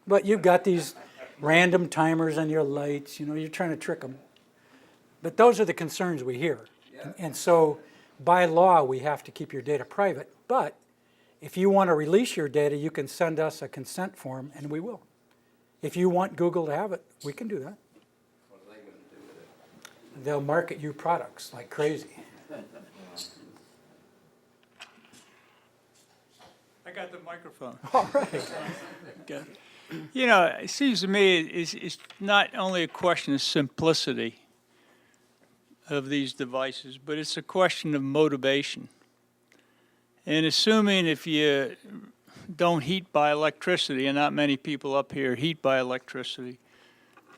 [SPEAKER 2] But you've got these random timers on your lights, you're trying to trick them. But those are the concerns we hear. And so by law, we have to keep your data private. But if you want to release your data, you can send us a consent form, and we will. If you want Google to have it, we can do that.
[SPEAKER 6] What are they going to do with it?
[SPEAKER 2] They'll market you products like crazy.
[SPEAKER 7] I got the microphone.
[SPEAKER 2] All right.
[SPEAKER 7] Okay. You know, it seems to me it's not only a question of simplicity of these devices, but it's a question of motivation. And assuming if you don't heat by electricity, and not many people up here heat by electricity,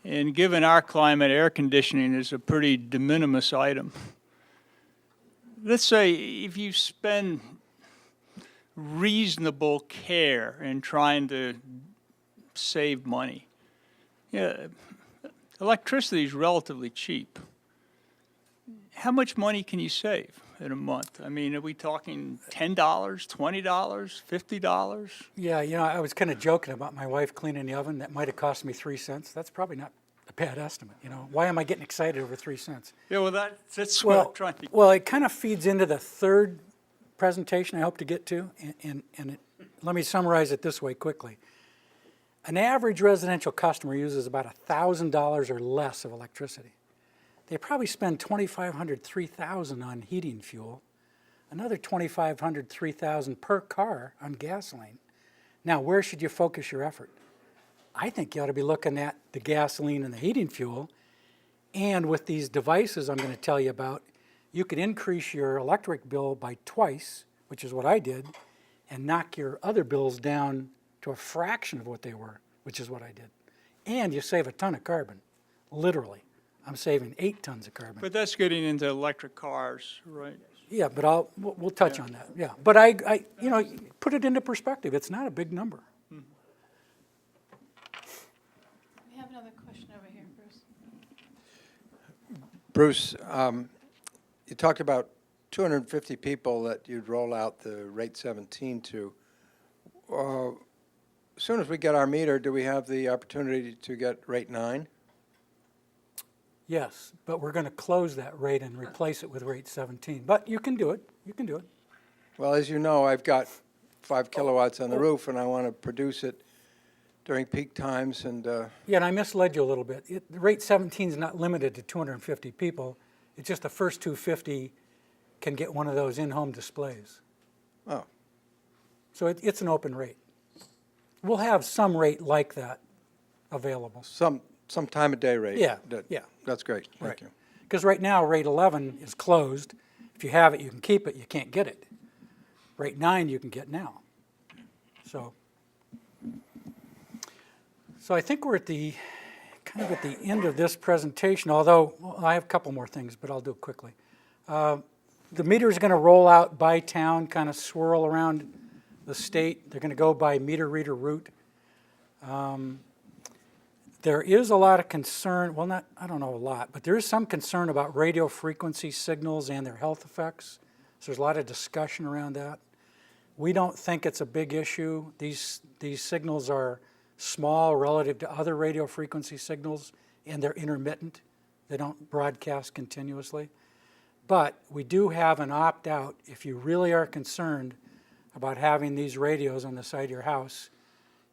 [SPEAKER 7] and given our climate, air conditioning is a pretty de minimis item. Let's say if you spend reasonable care in trying to save money. Yeah, electricity is relatively cheap. How much money can you save in a month? I mean, are we talking $10, $20, $50?
[SPEAKER 2] Yeah, I was kind of joking about my wife cleaning the oven. That might have cost me 3 cents. That's probably not a bad estimate, Why am I getting excited over 3 cents?
[SPEAKER 7] Yeah, well, that's what I'm trying to...
[SPEAKER 2] Well, it kind of feeds into the third presentation I hope to get to, let me summarize it this way quickly. An average residential customer uses about $1,000 or less of electricity. They probably spend $2,500, $3,000 on heating fuel, another $2,500, $3,000 per car on gasoline. Now, where should you focus your effort? I think you ought to be looking at the gasoline and the heating fuel, and with these devices I'm going to tell you about, you could increase your electric bill by twice, which is what I did, and knock your other bills down to a fraction of what they were, which is what I did. And you save a ton of carbon, literally. I'm saving 8 tons of carbon.
[SPEAKER 7] But that's getting into electric cars, right?
[SPEAKER 2] Yeah, but we'll touch on that, yeah. But I put it into perspective. It's not a big number.
[SPEAKER 1] We have another question over here, Bruce.
[SPEAKER 8] Bruce, you talked about 250 people that you'd roll out the rate 17 to. As soon as we get our meter, do we have the opportunity to get rate 9?
[SPEAKER 2] Yes, but we're going to close that rate and replace it with rate 17. But you can do it. You can do it.
[SPEAKER 8] Well, as you know, I've got 5 kilowatts on the roof, and I want to produce it during peak times, and,
[SPEAKER 2] Yeah, and I misled you a little bit. Rate 17 is not limited to 250 people. It's just the first 250 can get one of those in-home displays.
[SPEAKER 8] oh,
[SPEAKER 2] So it's an open rate. We'll have some rate like that available.
[SPEAKER 8] some time of day rate.
[SPEAKER 2] Yeah,
[SPEAKER 8] That-
[SPEAKER 2] yeah.
[SPEAKER 8] That's great,
[SPEAKER 2] Right.
[SPEAKER 8] thank you.
[SPEAKER 2] Because right now, rate 11 is closed. If you have it, you can keep it. You can't get it. Rate 9 you can get now. So I think we're at the kind of at the end of this presentation, although well, I have a couple more things, but I'll do it quickly. The meter is going to roll out by town, kind of swirl around the state. They're going to go by meter reader route. There is a lot of concern, well, not, I don't know a lot, but there is some concern about radio frequency signals and their health effects. So there's a lot of discussion around that. We don't think it's a big issue. These signals are small relative to other radio frequency signals, and they're intermittent. They don't broadcast continuously. But we do have an opt-out if you really are concerned about having these radios on the side of your house.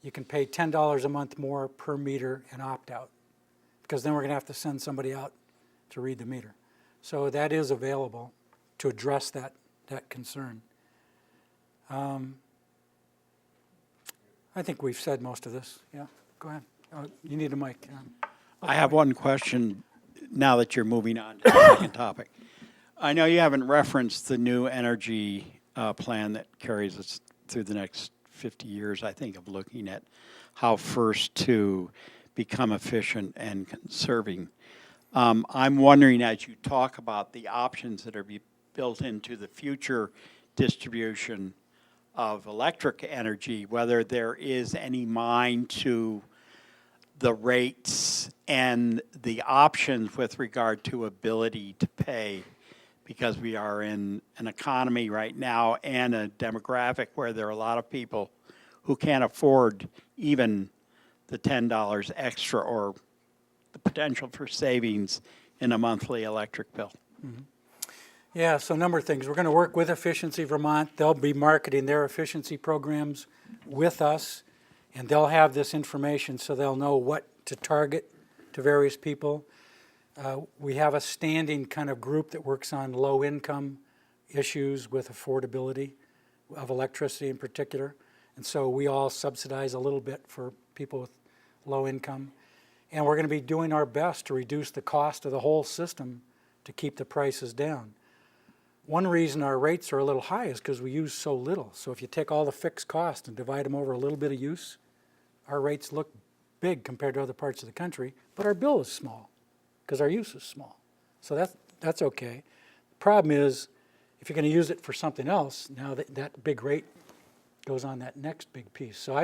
[SPEAKER 2] You can pay $10 a month more per meter and opt out, because then we're going to have to send somebody out to read the meter. So that is available to address that concern. I think we've said most of this. Yeah, go ahead. You need a mic.
[SPEAKER 9] I have one question now that you're moving on to the second topic. I know you haven't referenced the new energy plan that carries us through the next 50 years, I think, of looking at how first to become efficient and conserving. I'm wondering, as you talk about the options that are built into the future distribution of electric energy, whether there is any mind to the rates and the options with regard to ability to pay, because we are in an economy right now and a demographic where there are a lot of people who can't afford even the $10 extra or the potential for savings in a monthly electric bill.
[SPEAKER 2] Yeah, so a number of things. We're going to work with Efficiency Vermont. They'll be marketing their efficiency programs with us, and they'll have this information so they'll know what to target to various people. We have a standing kind of group that works on low-income issues with affordability of electricity in particular. And so we all subsidize a little bit for people with low income. And we're going to be doing our best to reduce the cost of the whole system to keep the prices down. One reason our rates are a little high is because we use so little. So if you take all the fixed costs and divide them over a little bit of use, our rates look big compared to other parts of the country, but our bill is small because our use is small. So that's okay. The problem is if you're going to use it for something else, now that big rate goes on that next big piece. So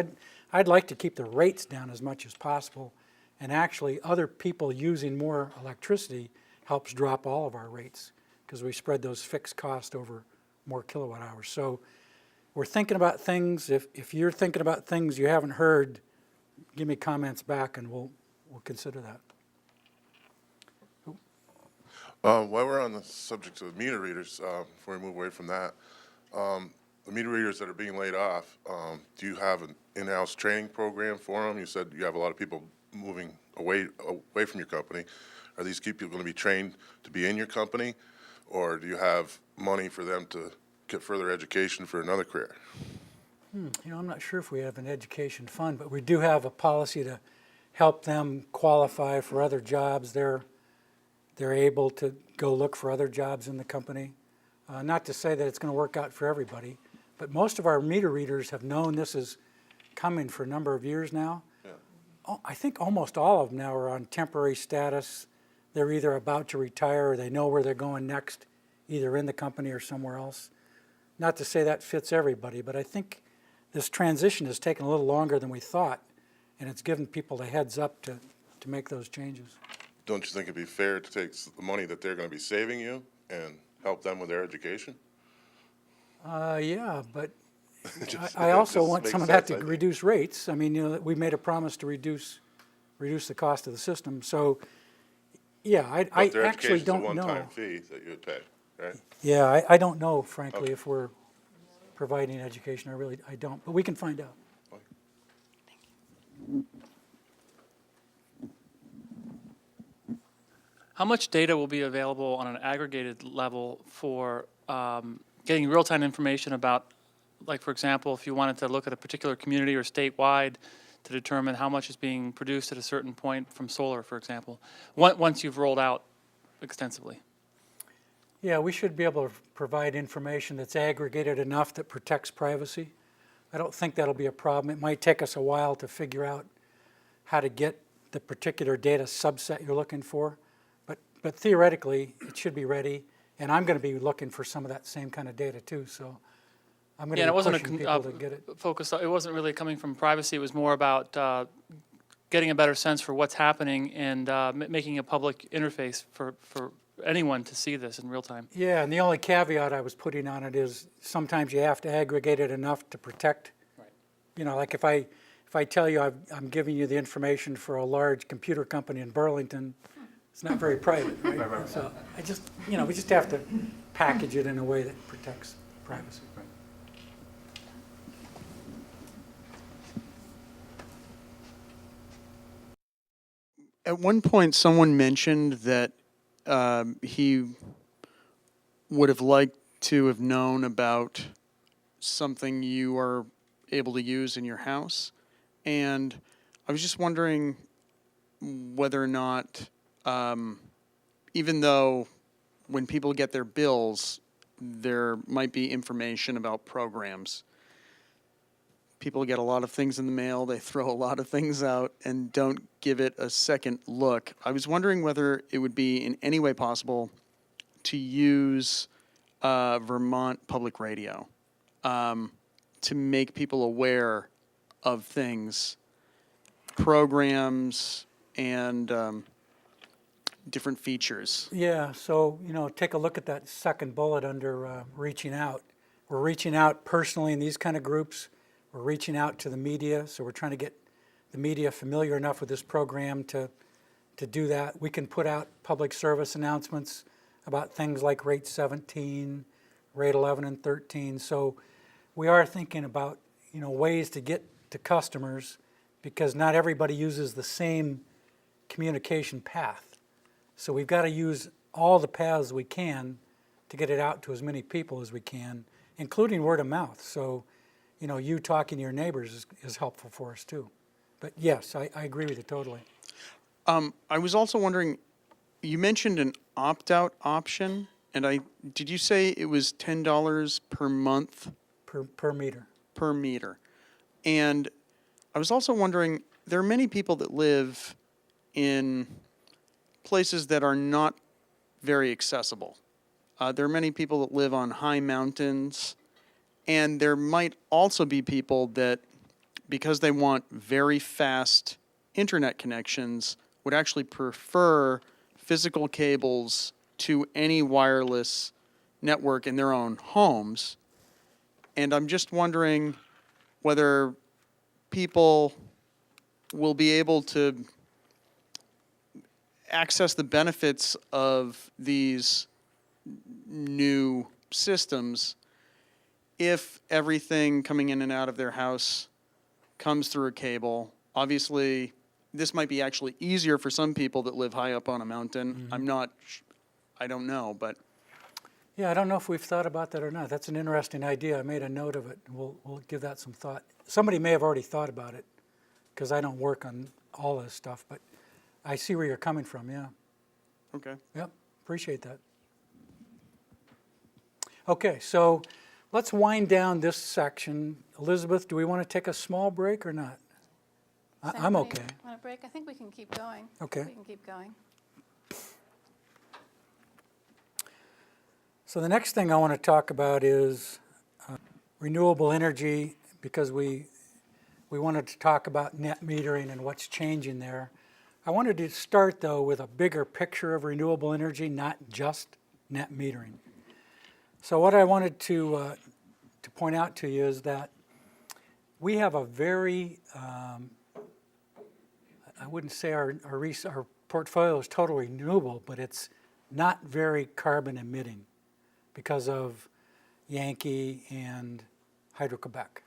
[SPEAKER 2] I'd like to keep the rates down as much as possible, and actually other people using more electricity helps drop all of our rates because we spread those fixed costs over more kilowatt hours. So we're thinking about things. If you're thinking about things you haven't heard, give me comments back and we'll consider that.
[SPEAKER 10] While we're on the subject of meter readers, before we move away from that, the meter readers that are being laid off, do you have an in-house training program for them? You said you have a lot of people moving away from your company. Are these people going to be trained to be in your company, or do you have money for them to get further education for another career?
[SPEAKER 2] I'm not sure if we have an education fund, but we do have a policy to help them qualify for other jobs. They're able to go look for other jobs in the company. Not to say that it's going to work out for everybody, but most of our meter readers have known this is coming for a number of years now. Yeah. I think almost all of them now are on temporary status. They're either about to retire or they know where they're going next, either in the company or somewhere else. Not to say that fits everybody, but I think this transition has taken a little longer than we thought, and it's given people a heads up to make those changes.
[SPEAKER 10] Don't you think it'd be fair to take the money that they're going to be saving you and help them with their education?
[SPEAKER 2] Yeah, but I
[SPEAKER 10] That
[SPEAKER 2] also
[SPEAKER 10] just
[SPEAKER 2] want
[SPEAKER 10] makes
[SPEAKER 2] some of that
[SPEAKER 10] sense,
[SPEAKER 2] to
[SPEAKER 10] I think.
[SPEAKER 2] reduce rates. I mean, we made a promise to reduce the cost of the system. So, Yeah, I
[SPEAKER 10] But their
[SPEAKER 2] actually
[SPEAKER 10] education's a
[SPEAKER 2] don't know.
[SPEAKER 10] one-time fee that you would pay, right?
[SPEAKER 2] Yeah, I don't know, frankly,
[SPEAKER 10] Okay.
[SPEAKER 2] if we're providing education. I don't, but we can find out.
[SPEAKER 11] How much data will be available on an aggregated level for getting real-time information about, like, for example, if you wanted to look at a particular community or statewide to determine how much is being produced at a certain point from solar, for example, once you've rolled out extensively?
[SPEAKER 2] Yeah, we should be able to provide information that's aggregated enough that protects privacy. I don't think that'll be a problem. It might take us a while to figure out how to get the particular data subset you're looking for, but theoretically, it should be ready, and I'm going to be looking for some of that same kind of data too, so I'm going
[SPEAKER 11] Yeah, and
[SPEAKER 2] to
[SPEAKER 11] it
[SPEAKER 2] be
[SPEAKER 11] wasn't
[SPEAKER 2] pushing people to get it.
[SPEAKER 11] focus. It wasn't really coming from privacy. It was more about getting a better sense for what's happening and making a public interface for anyone to see this in real time.
[SPEAKER 2] Yeah, and the only caveat I was putting on it is sometimes you have to aggregate it enough to protect.
[SPEAKER 11] Right.
[SPEAKER 2] You know, like if I tell you I'm giving you the information for a large computer company in Burlington, it's not very private, right? So I just, we just have to package it in a way that protects privacy.
[SPEAKER 12] At one point, someone mentioned that he would have liked to have known about something you are able to use in your house. And I was just wondering whether or not, even though when people get their bills, there might be information about programs. People get a lot of things in the mail, they throw a lot of things out and don't give it a second look. I was wondering whether it would be in any way possible to use Vermont Public Radio to make people aware of things, programs, and different features.
[SPEAKER 2] Yeah, so, take a look at that second bullet under reaching out. We're reaching out personally in these kind of groups. We're reaching out to the media, so we're trying to get the media familiar enough with this program to do that. We can put out public service announcements about things like rate 17, rate 11 and 13. So we are thinking about, ways to get to customers because not everybody uses the same communication path. So we've got to use all the paths we can to get it out to as many people as we can, including word of mouth. So, you talking to your neighbors is helpful for us too. But yes, I agree with you totally.
[SPEAKER 12] I was also wondering, you mentioned an opt-out option, and did you say it was $10 per month?
[SPEAKER 2] Per meter.
[SPEAKER 12] Per meter. And I was also wondering, there are many people that live in places that are not very accessible. There are many people that live on high mountains, and there might also be people that, because they want very fast internet connections, would actually prefer physical cables to any wireless network in their own homes. And I'm just wondering whether people will be able to access the benefits of these new systems if everything coming in and out of their house comes through a cable. Obviously, this might be actually easier for some people that live high up on a mountain. I don't know, but.
[SPEAKER 2] Yeah, I don't know if we've thought about that or not. That's an interesting idea. I made a note of it. We'll give that some thought. Somebody may have already thought about it because I don't work on all this stuff, but I see where you're coming from, yeah.
[SPEAKER 12] Okay.
[SPEAKER 2] Yep, appreciate that. Okay, so let's wind down this section. Elizabeth, do we want to take a small break or not? I'm okay.
[SPEAKER 1] Want a break? I think we can keep going.
[SPEAKER 2] Okay.
[SPEAKER 1] We can keep going.
[SPEAKER 2] So the next thing I want to talk about is renewable energy, because we wanted to talk about net metering and what's changing there. I wanted to start, though, with a bigger picture of renewable energy, not just net metering. So what I wanted to point out to you is that we have a very, I wouldn't say our portfolio is totally renewable, but it's not very carbon emitting because of Yankee and Hydro-Quebec.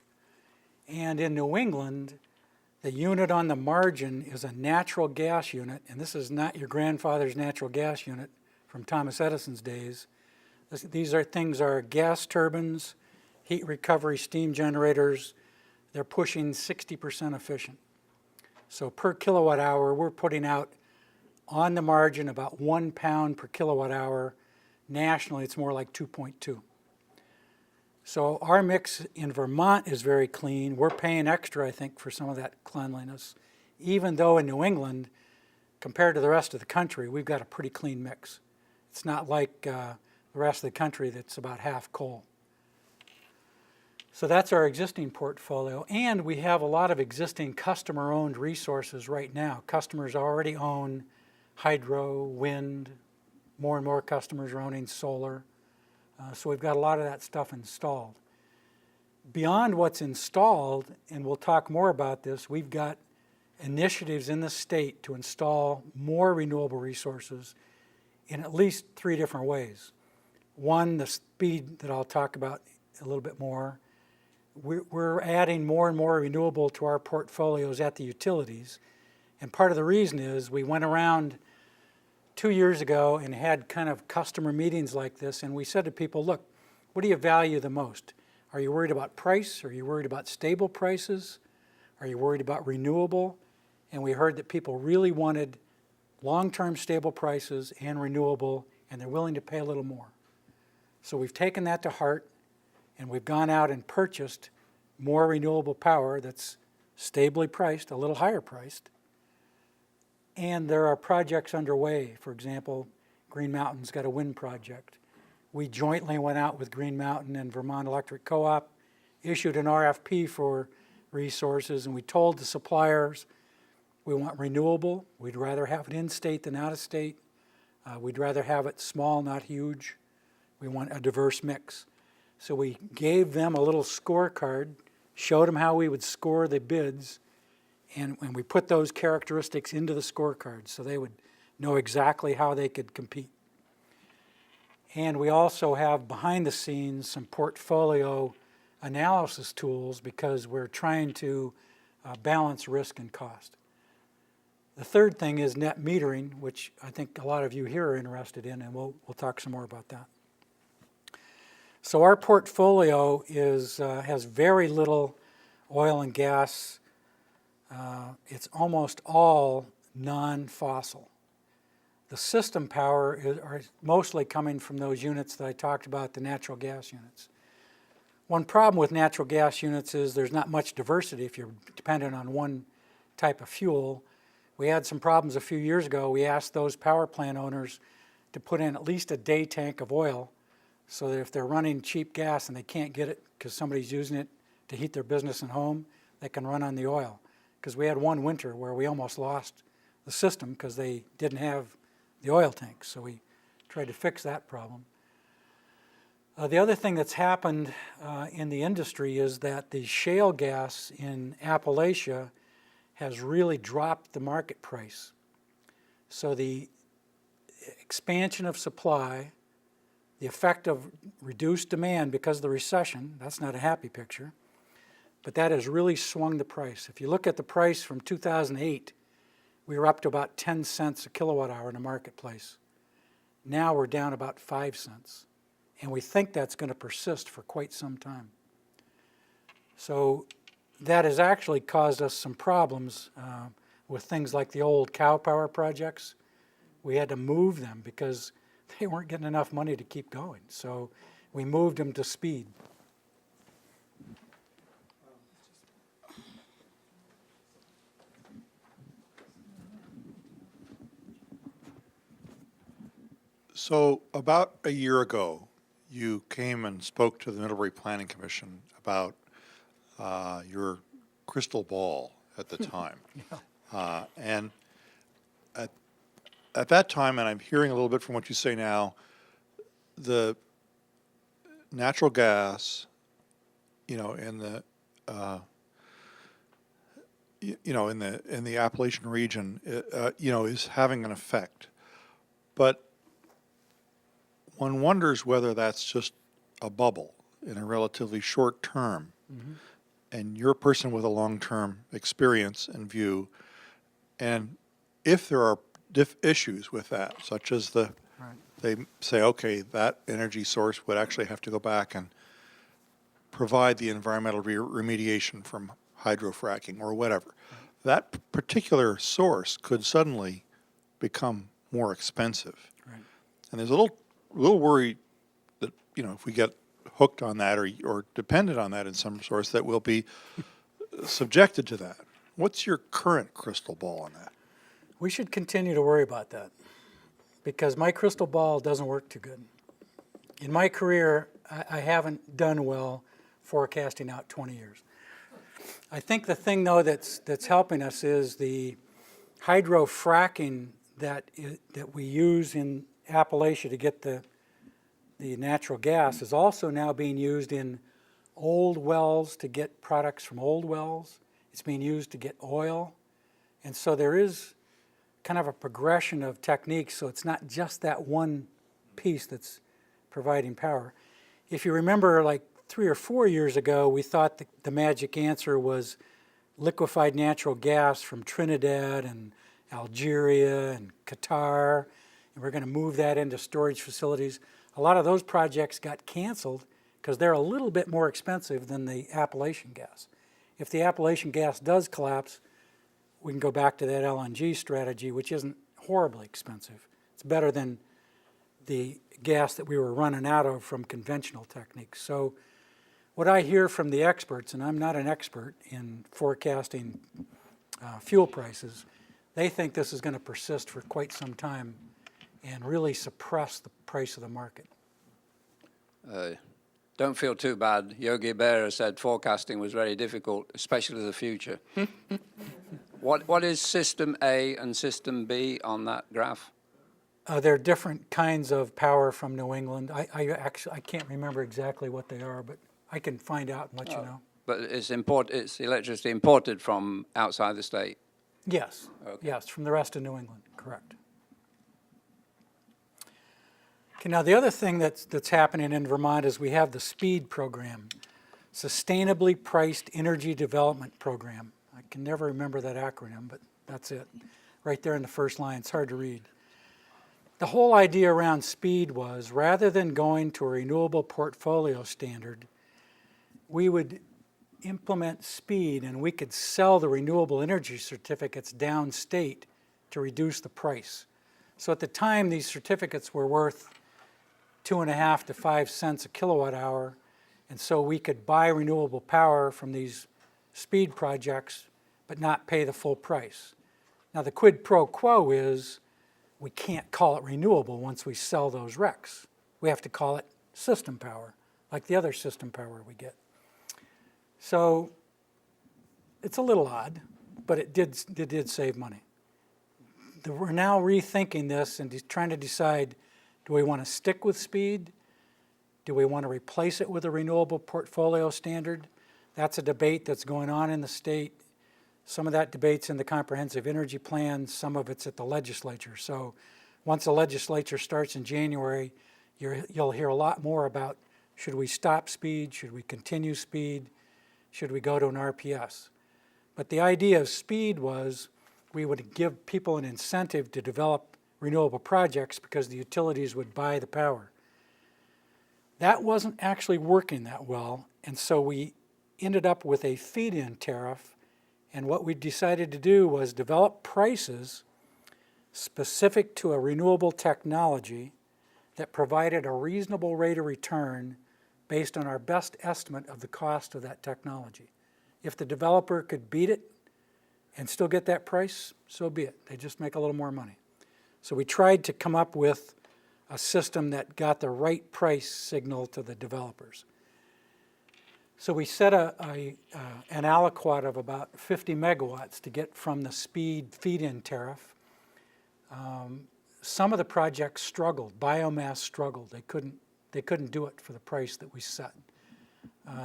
[SPEAKER 2] And in New England, the unit on the margin is a natural gas unit, and this is not your grandfather's natural gas unit from Thomas Edison's days. These are things are gas turbines, heat recovery steam generators. They're pushing 60% efficient. So per kilowatt hour, we're putting out on the margin about 1 pound per kilowatt hour. Nationally, it's more like 2.2. So our mix in Vermont is very clean. We're paying extra, I think, for some of that cleanliness, even though in New England, compared to the rest of the country, we've got a pretty clean mix. It's not like the rest of the country that's about half coal. So that's our existing portfolio, and we have a lot of existing customer-owned resources right now. Customers already own hydro, wind, more and more customers are owning solar. So we've got a lot of that stuff installed. Beyond what's installed, and we'll talk more about this, we've got initiatives in the state to install more renewable resources in at least 3 different ways. One, the speed that I'll talk about a little bit more. We're adding more and more renewable to our portfolios at the utilities. And part of the reason is we went around 2 years ago and had kind of customer meetings like this, and we said to people, look, what do you value the most? Are you worried about price? Are you worried about stable prices? Are you worried about renewable? And we heard that people really wanted long-term stable prices and renewable, and they're willing to pay a little more. So we've taken that to heart, and we've gone out and purchased more renewable power that's stably priced, a little higher priced. And there are projects underway. For example, Green Mountain's got a wind project. We jointly went out with Green Mountain and Vermont Electric Co-op, issued an RFP for resources, and we told the suppliers we want renewable. We'd rather have it in-state than out-of-state. We'd rather have it small, not huge. We want a diverse mix. So we gave them a little scorecard, showed them how we would score the bids, and we put those characteristics into the scorecard so they would know exactly how they could compete. And we also have behind the scenes some portfolio analysis tools because we're trying to balance risk and cost. The third thing is net metering, which I think a lot of you here are interested in, and we'll talk some more about that. So our portfolio has very little oil and gas. It's almost all non-fossil. The system power are mostly coming from those units that I talked about, the natural gas units. One problem with natural gas units is there's not much diversity if you're dependent on one type of fuel. We had some problems a few years ago. We asked those power plant owners to put in at least a day tank of oil so that if they're running cheap gas and they can't get it because somebody's using it to heat their business and home, they can run on the oil. Because we had one winter where we almost lost the system because they didn't have the oil tanks. So we tried to fix that problem. The other thing that's happened in the industry is that the shale gas in Appalachia has really dropped the market price. So the expansion of supply, the effect of reduced demand because of the recession, that's not a happy picture, but that has really swung the price. If you look at the price from 2008, we were up to about 10 cents a kilowatt hour in the marketplace. Now we're down about 5 cents. And we think that's going to persist for quite some time. So that has actually caused us some problems with things like the old cow power projects. We had to move them because they weren't getting enough money to keep going. So we moved them to speed.
[SPEAKER 5] So about a year ago, you came and spoke to the Middlebury Planning Commission about your crystal ball at the time. And at that time, and I'm hearing a little bit from what you say now, the natural gas, in the you know, in the Appalachian region, you know, is having an effect. But one wonders whether that's just a bubble in a relatively short term. And you're a person with a long-term experience and view. And if there are issues with that, such as they say, okay, that energy source would actually have to go back and provide the environmental remediation from hydrofracking or whatever. That particular source could suddenly become more expensive. And there's a little worry that, you know, if we get hooked on that or dependent on that in some source, that we'll be subjected to that. What's your current crystal ball on that?
[SPEAKER 2] We should continue to worry about that because my crystal ball doesn't work too good. In my career, I haven't done well forecasting out 20 years. I think the thing, though, that's helping us is the hydrofracking that we use in Appalachia to get the natural gas is also now being used in old wells to get products from old wells. It's being used to get oil. And so there is kind of a progression of techniques, so it's not just that one piece that's providing power. If you remember, like 3 or 4 years ago, we thought the magic answer was liquefied natural gas from Trinidad and Algeria and Qatar, and we're going to move that into storage facilities. A lot of those projects got canceled because they're a little bit more expensive than the Appalachian gas. If the Appalachian gas does collapse, we can go back to that LNG strategy, which isn't horribly expensive. It's better than the gas that we were running out of from conventional techniques. So what I hear from the experts, and I'm not an expert in forecasting fuel prices, they think this is going to persist for quite some time and really suppress the price of the market.
[SPEAKER 6] Don't feel too bad. Yogi Berra said forecasting was very difficult, especially the future. What is System A and System B on that graph?
[SPEAKER 2] There are different kinds of power from New England. I can't remember exactly what they are, but I can find out and let you know.
[SPEAKER 6] But it's electricity imported from outside the state?
[SPEAKER 2] Yes,
[SPEAKER 6] Okay.
[SPEAKER 2] yes, from the rest of New England, correct. Okay, now the other thing that's happening in Vermont is we have the SPEED program, Sustainably Priced Energy Development Program. I can never remember that acronym, but that's it. Right there in the first line, it's hard to read. The whole idea around SPEED was rather than going to a renewable portfolio standard, we would implement SPEED and we could sell the renewable energy certificates downstate to reduce the price. So at the time, these certificates were worth 2.5 to 5 cents a kilowatt hour, and so we could buy renewable power from these SPEED projects but not pay the full price. Now the quid pro quo is we can't call it renewable once we sell those RECs. We have to call it system power, like the other system power we get. So it's a little odd, but it did save money. We're now rethinking this and trying to decide, do we want to stick with SPEED? Do we want to replace it with a renewable portfolio standard? That's a debate that's going on in the state. Some of that debate's in the comprehensive energy plan, some of it's at the legislature. So once the legislature starts in January, you'll hear a lot more about, should we stop SPEED? Should we continue SPEED? Should we go to an RPS? But the idea of SPEED was we would give people an incentive to develop renewable projects because the utilities would buy the power. That wasn't actually working that well, and so we ended up with a feed-in tariff, and what we decided to do was develop prices specific to a renewable technology that provided a reasonable rate of return based on our best estimate of the cost of that technology. If the developer could beat it and still get that price, so be it. They just make a little more money. So we tried to come up with a system that got the right price signal to the developers. So we set an aliquot of about 50 megawatts to get from the SPEED feed-in tariff. Some of the projects struggled. Biomass struggled. They couldn't do it for the price that we set.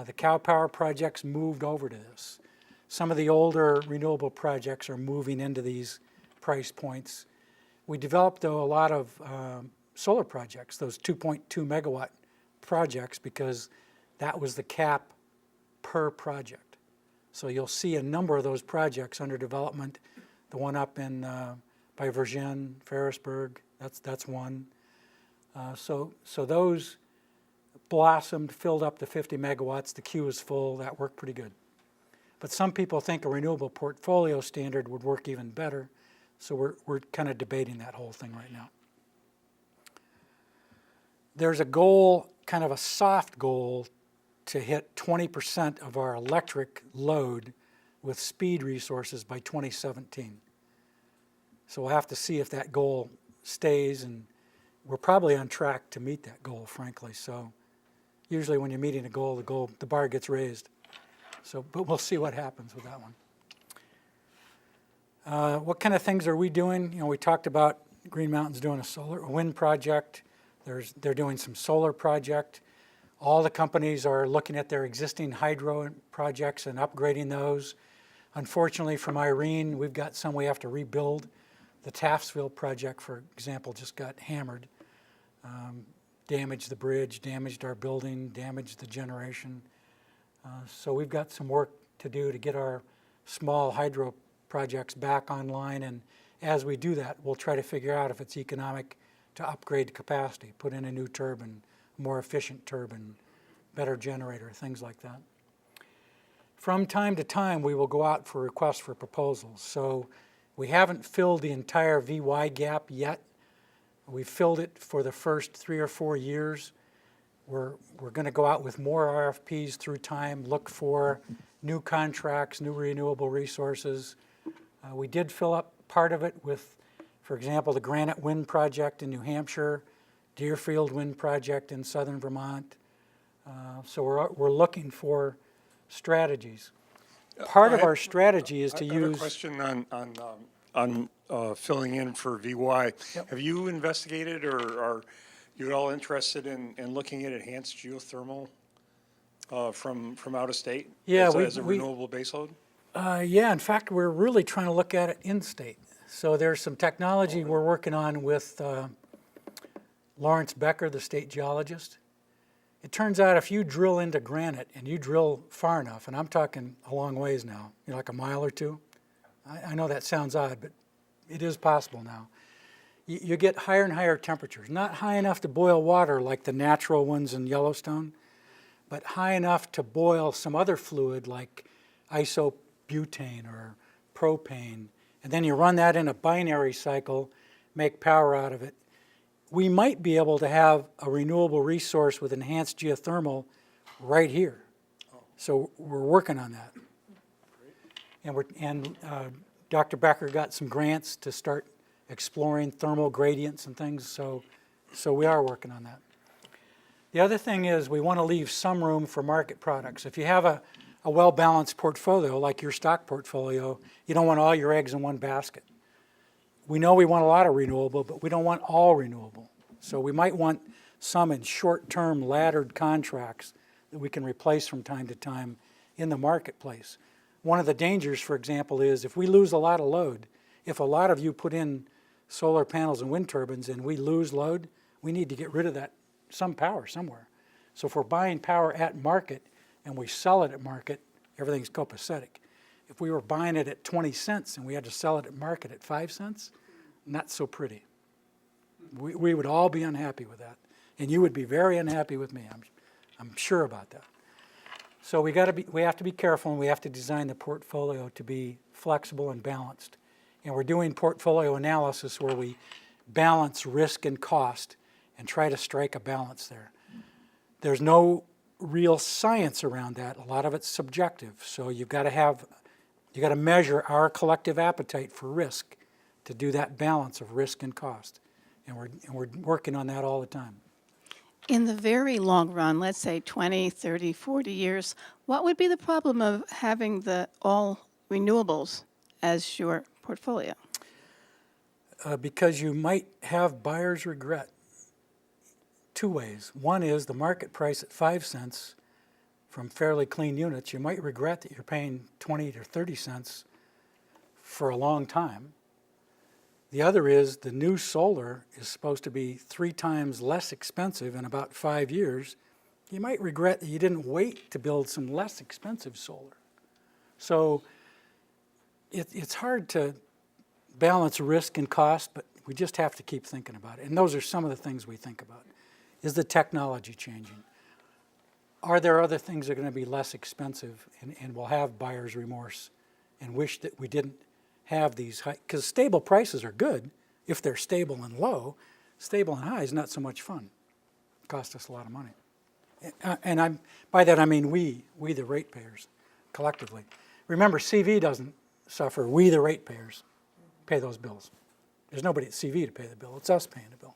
[SPEAKER 2] The cow power projects moved over to this. Some of the older renewable projects are moving into these price points. We developed, though, a lot of solar projects, those 2.2 megawatt projects, because that was the cap per project. So you'll see a number of those projects under development. The one up in by Vermont, Ferrisburg, that's one. So those blossomed, filled up to 50 megawatts. The queue is full. That worked pretty good. But some people think a renewable portfolio standard would work even better. So we're kind of debating that whole thing right now. There's a goal, kind of a soft goal, to hit 20% of our electric load with speed resources by 2017. So we'll have to see if that goal stays, and we're probably on track to meet that goal, frankly. So usually when you're meeting a goal, the bar gets raised. So, but we'll see what happens with that one. What kind of things are we doing? You know, we talked about Green Mountain's doing a wind project. They're doing some solar project. All the companies are looking at their existing hydro projects and upgrading those. Unfortunately, from Irene, we've got some we have to rebuild. The Taftsville project, for example, just got hammered. Damaged the bridge, damaged our building, damaged the generation. So we've got some work to do to get our small hydro projects back online, and as we do that, we'll try to figure out if it's economic to upgrade capacity, put in a new turbine, more efficient turbine, better generator, things like that. From time to time, we will go out for requests for proposals. So we haven't filled the entire VY gap yet. We've filled it for the first 3 or 4 years. We're going to go out with more RFPs through time, look for new contracts, new renewable resources. We did fill up part of it with, for example, the Granite Wind Project in New Hampshire, Deerfield Wind Project in southern Vermont. So we're looking for strategies. Part of our strategy is to
[SPEAKER 13] I have a
[SPEAKER 2] use.
[SPEAKER 13] question on filling in for VY.
[SPEAKER 2] Yep.
[SPEAKER 13] Have you investigated, or are you at all interested in looking at enhanced geothermal from out of state?
[SPEAKER 2] Yeah,
[SPEAKER 13] as a renewable baseload?
[SPEAKER 2] Yeah, in fact, we're really trying to look at it in-state. So there's some technology we're working on with Lawrence Becker, the state geologist. It turns out if you drill into granite and you drill far enough, and I'm talking a long ways now, you know, like a mile or two. I know that sounds odd, but it is possible now. You get higher and higher temperatures, not high enough to boil water like the natural ones in Yellowstone, but high enough to boil some other fluid like isobutane or propane, and then you run that in a binary cycle, make power out of it. We might be able to have a renewable resource with enhanced geothermal right here. So we're working on that. And Dr. Becker got some grants to start exploring thermal gradients and things, so we are working on that. The other thing is we want to leave some room for market products. If you have a well-balanced portfolio, like your stock portfolio, you don't want all your eggs in one basket. We know we want a lot of renewable, but we don't want all renewable. So we might want some in short-term laddered contracts that we can replace from time to time in the marketplace. One of the dangers, for example, is if we lose a lot of load, if a lot of you put in solar panels and wind turbines and we lose load, we need to get rid of that, some power somewhere. So if we're buying power at market and we sell it at market, everything's copacetic. If we were buying it at 20 cents and we had to sell it at market at 5 cents, not so pretty. We would all be unhappy with that. And you would be very unhappy with me, I'm sure about that. So we have to be careful, and we have to design the portfolio to be flexible and balanced. And we're doing portfolio analysis where we balance risk and cost and try to strike a balance there. There's no real science around that. A lot of it's subjective. So you've got to measure our collective appetite for risk to do that balance of risk and cost. And we're working on that all the time.
[SPEAKER 1] In the very long run, let's say 20, 30, 40 years, what would be the problem of having the all renewables as your portfolio?
[SPEAKER 2] Because you might have buyer's regret. Two ways. One is the market price at 5 cents from fairly clean units, you might regret that you're paying 20 to 30 cents for a long time. The other is the new solar is supposed to be 3 times less expensive in about 5 years. You might regret that you didn't wait to build some less expensive solar. So it's hard to balance risk and cost, but we just have to keep thinking about it. And those are some of the things we think about. Is the technology changing? Are there other things that are going to be less expensive and we'll have buyer's remorse and wish that we didn't have these high, because stable prices are good if they're stable and low. Stable and high is not so much fun. It costs us a lot of money. And by that I mean we the ratepayers, collectively. Remember, CV doesn't suffer. We the ratepayers pay those bills. There's nobody at CV to pay the bill. It's us paying the bill.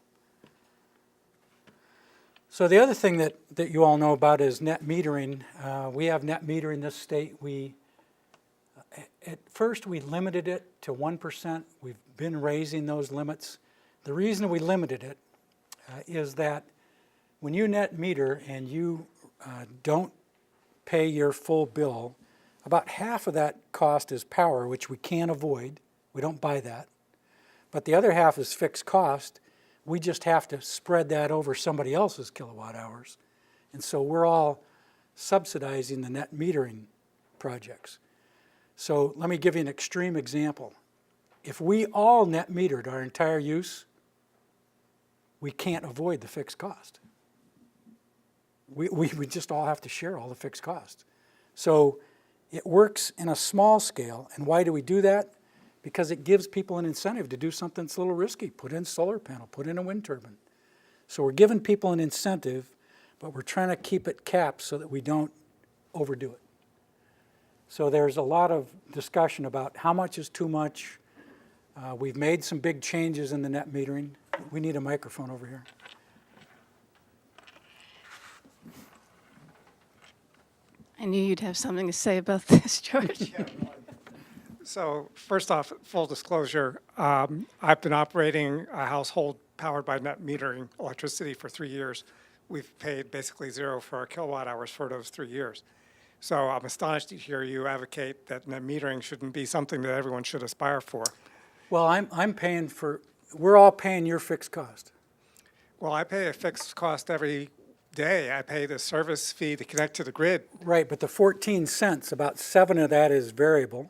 [SPEAKER 2] So the other thing that you all know about is net metering. We have net metering in this state. At first we limited it to 1%. We've been raising those limits. The reason we limited it is that when you net meter and you don't pay your full bill, about half of that cost is power, which we can't avoid. We don't buy that. But the other half is fixed cost. We just have to spread that over somebody else's kilowatt hours. And so we're all subsidizing the net metering projects. So let me give you an extreme example. If we all net metered our entire use, we can't avoid the fixed cost. We just all have to share all the fixed costs. So it works in a small scale. And why do we do that? Because it gives people an incentive to do something that's a little risky. Put in solar panel, put in a wind turbine. So we're giving people an incentive, but we're trying to keep it capped so that we don't overdo it. So there's a lot of discussion about how much is too much. We've made some big changes in the net metering. We need a microphone over here.
[SPEAKER 1] I knew you'd have something to say about this, George.
[SPEAKER 3] So first off, full disclosure, I've been operating a household powered by net metering electricity for 3 years. We've paid basically zero for our kilowatt hours for those 3 years. So I'm astonished to hear you advocate that net metering shouldn't be something that everyone should aspire for.
[SPEAKER 2] Well, I'm paying for, we're all paying your fixed cost.
[SPEAKER 3] Well, I pay a fixed cost every day. I pay the service fee to connect to the grid.
[SPEAKER 2] Right, but the 14 cents, about 7 of that is variable,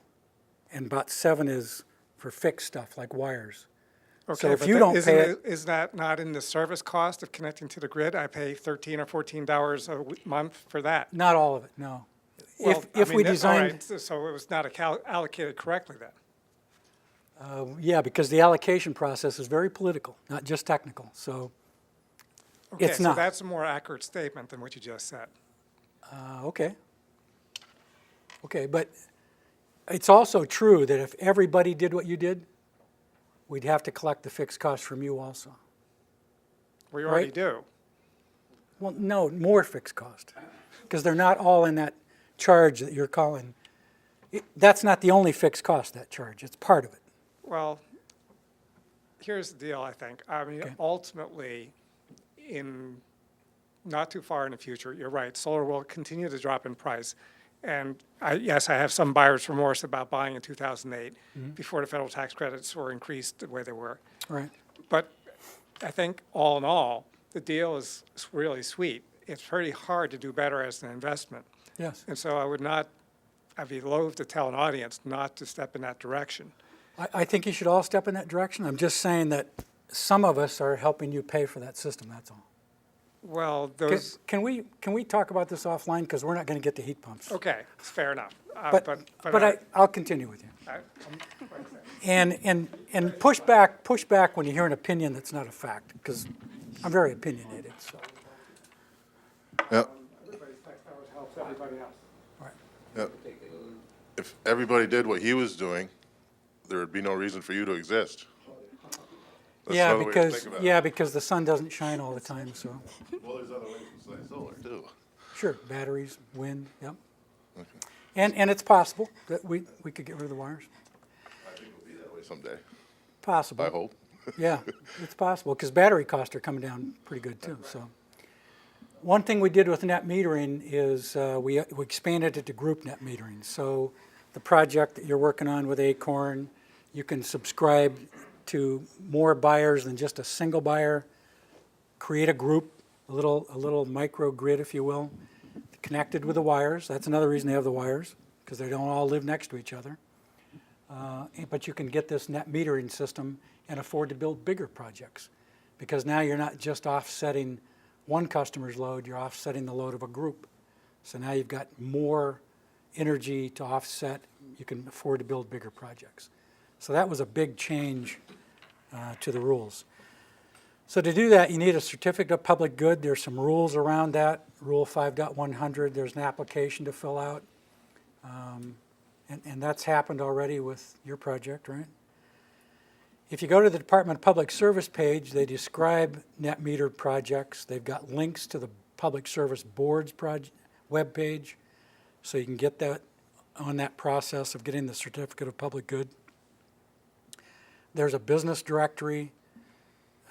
[SPEAKER 2] and about 7 is for fixed stuff like wires.
[SPEAKER 3] Okay,
[SPEAKER 2] So if
[SPEAKER 3] but
[SPEAKER 2] you don't pay it,
[SPEAKER 3] is that not in the service cost of connecting to the grid? I pay $13 or $14 a month for that.
[SPEAKER 2] not all of it, no.
[SPEAKER 3] Well,
[SPEAKER 2] If
[SPEAKER 3] I
[SPEAKER 2] we
[SPEAKER 3] mean, all
[SPEAKER 2] designed,
[SPEAKER 3] right, so it was not allocated correctly then.
[SPEAKER 2] yeah, because the allocation process is very political, not just technical. So
[SPEAKER 3] Okay,
[SPEAKER 2] it's
[SPEAKER 3] so
[SPEAKER 2] not.
[SPEAKER 3] that's a more accurate statement than what you just said.
[SPEAKER 2] Okay. Okay, but it's also true that if everybody did what you did, we'd have to collect the fixed cost from you also.
[SPEAKER 3] We already
[SPEAKER 2] Right.
[SPEAKER 3] do.
[SPEAKER 2] Well, no, more fixed cost, because they're not all in that charge that you're calling. That's not the only fixed cost, that charge. It's part of it.
[SPEAKER 3] Well, here's the deal, I think. I mean,
[SPEAKER 2] Okay.
[SPEAKER 3] ultimately, in not too far in the future, you're right, solar will continue to drop in price. And yes, I have some buyer's remorse about buying in 2008 before the federal tax credits were increased the way they were.
[SPEAKER 2] Right.
[SPEAKER 3] But I think all in all, the deal is really sweet. It's pretty hard to do better as an investment.
[SPEAKER 2] Yes.
[SPEAKER 3] And so I'd be loath to tell an audience not to step in that direction.
[SPEAKER 2] I think you should all step in that direction. I'm just saying that some of us are helping you pay for that system, that's all.
[SPEAKER 3] Well,
[SPEAKER 2] Can-
[SPEAKER 3] those,
[SPEAKER 2] Can we talk about this offline, because we're not going to get to heat pumps.
[SPEAKER 3] okay, it's fair enough.
[SPEAKER 2] But I'll continue with you. And push back when you hear an opinion that's not a fact, because I'm very opinionated, so.
[SPEAKER 10] Yep,
[SPEAKER 3] helps everybody else.
[SPEAKER 10] yep. If everybody did what he was doing, there would be no reason for you to exist. That's
[SPEAKER 2] Yeah,
[SPEAKER 10] another way to
[SPEAKER 2] because,
[SPEAKER 10] think about it.
[SPEAKER 2] yeah, because the sun doesn't shine all the time, so.
[SPEAKER 10] Well, there's other ways besides solar, too.
[SPEAKER 2] Sure, batteries, wind, yep. And it's possible that we could get rid of the wires.
[SPEAKER 10] I think it'll be that way someday,
[SPEAKER 2] Possible.
[SPEAKER 10] I hope.
[SPEAKER 2] Yeah, it's possible, because battery costs are coming down pretty good too, so. One thing we did with net metering is we expanded it to group net metering. So the project that you're working on with ACORN, you can subscribe to more buyers than just a single buyer. Create a group, a little micro grid, if you will, connected with the wires. That's another reason they have the wires, because they don't all live next to each other. But you can get this net metering system and afford to build bigger projects, because now you're not just offsetting one customer's load, you're offsetting the load of a group. So now you've got more energy to offset. You can afford to build bigger projects. So that was a big change to the rules. So to do that, you need a certificate of public good. There's some rules around that. Rule 5.100, there's an application to fill out. And that's happened already with your project, right? If you go to the Department of Public Service page, they describe net metered projects. They've got links to the Public Service Board's web page, so you can get that on that process of getting the certificate of public good. There's a business directory.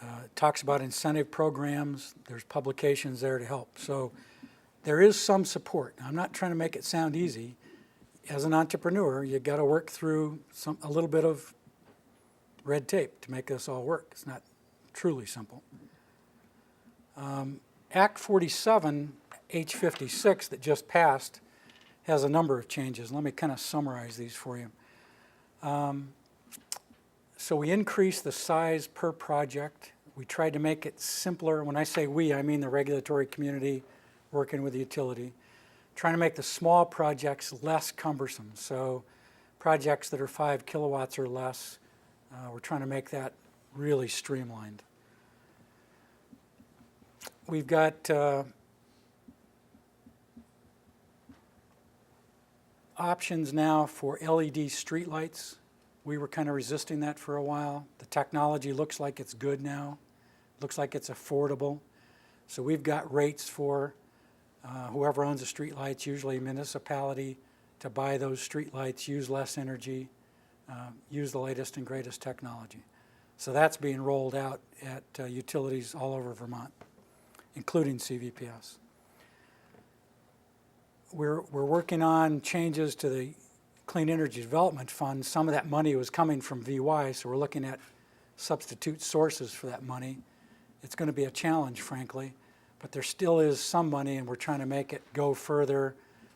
[SPEAKER 2] It talks about incentive programs. There's publications there to help. So there is some support. I'm not trying to make it sound easy. As an entrepreneur, you got to work through a little bit of red tape to make this all work. It's not truly simple. Act 47, H56 that just passed has a number of changes. Let me kind of summarize these for you. So we increased the size per project. We tried to make it simpler. When I say we, I mean the regulatory community working with the utility. Trying to make the small projects less cumbersome. So projects that are 5 kilowatts or less, we're trying to make that really streamlined. We've got options now for LED streetlights. We were kind of resisting that for a while. The technology looks like it's good now. Looks like it's affordable. So we've got rates for whoever owns the streetlights, usually a municipality, to buy those streetlights, use less energy, use the latest and greatest technology. So that's being rolled out at utilities all over Vermont, including CVPS. We're working on changes to the Clean Energy Development Fund. Some of that money was coming from VY, so we're looking at substitute sources for that money. It's going to be a challenge, frankly, but there still is some money, and we're trying to make it go further,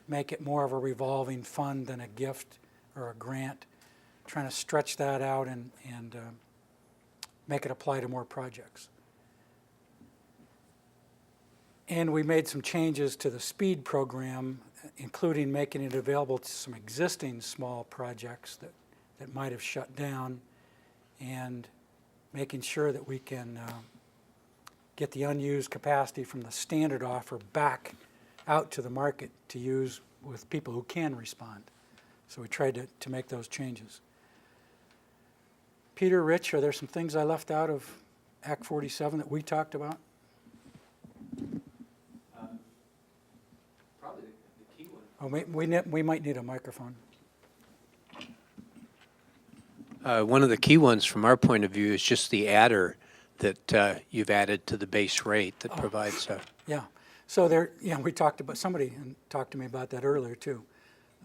[SPEAKER 2] make it more of a revolving fund than a gift or a grant, trying to stretch that out and make it apply to more projects. And we made some changes to the SPEED program, including making it available to some existing small projects that might have shut down, and making sure that we can get the unused capacity from the standard offer back out to the market to use with people who can respond. So we tried to make those changes. Peter, Rich, are there some things I left out of Act 47 that we talked about?
[SPEAKER 4] Probably the key
[SPEAKER 2] Oh,
[SPEAKER 4] one.
[SPEAKER 2] we might need a microphone.
[SPEAKER 4] One of the key ones from our point of view is just the adder that you've added to the base rate that provides.
[SPEAKER 2] Yeah. So we talked about, somebody talked to me about that earlier too.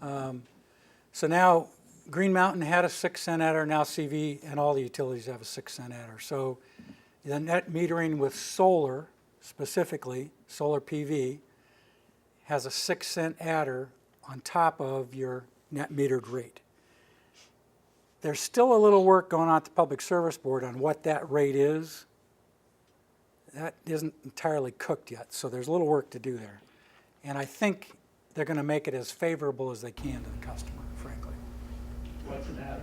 [SPEAKER 2] So now Green Mountain had a 6-cent adder, now CV and all the utilities have a 6-cent adder. So the net metering with solar, specifically solar PV, has a 6-cent adder on top of your net metered rate. There's still a little work going on at the Public Service Board on what that rate is. That isn't entirely cooked yet, so there's a little work to do there. And I think they're going to make it as favorable as they can to the customer, frankly.
[SPEAKER 7] What's an adder?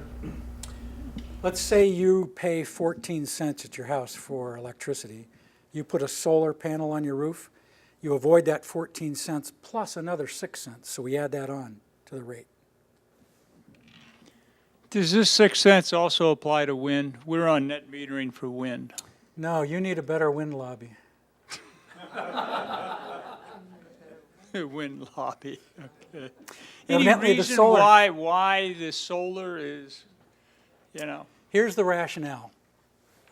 [SPEAKER 2] Let's say you pay 14 cents at your house for electricity. You put a solar panel on your roof. You avoid that 14 cents plus another 6 cents, so we add that on to the rate.
[SPEAKER 7] Does this 6 cents also apply to wind? We're on net metering for wind.
[SPEAKER 2] No, you need a better wind lobby.
[SPEAKER 7] Wind lobby, okay.
[SPEAKER 2] Evidently,
[SPEAKER 7] Any
[SPEAKER 2] the
[SPEAKER 7] reason
[SPEAKER 2] solar-
[SPEAKER 7] why the solar is,
[SPEAKER 2] Here's the rationale.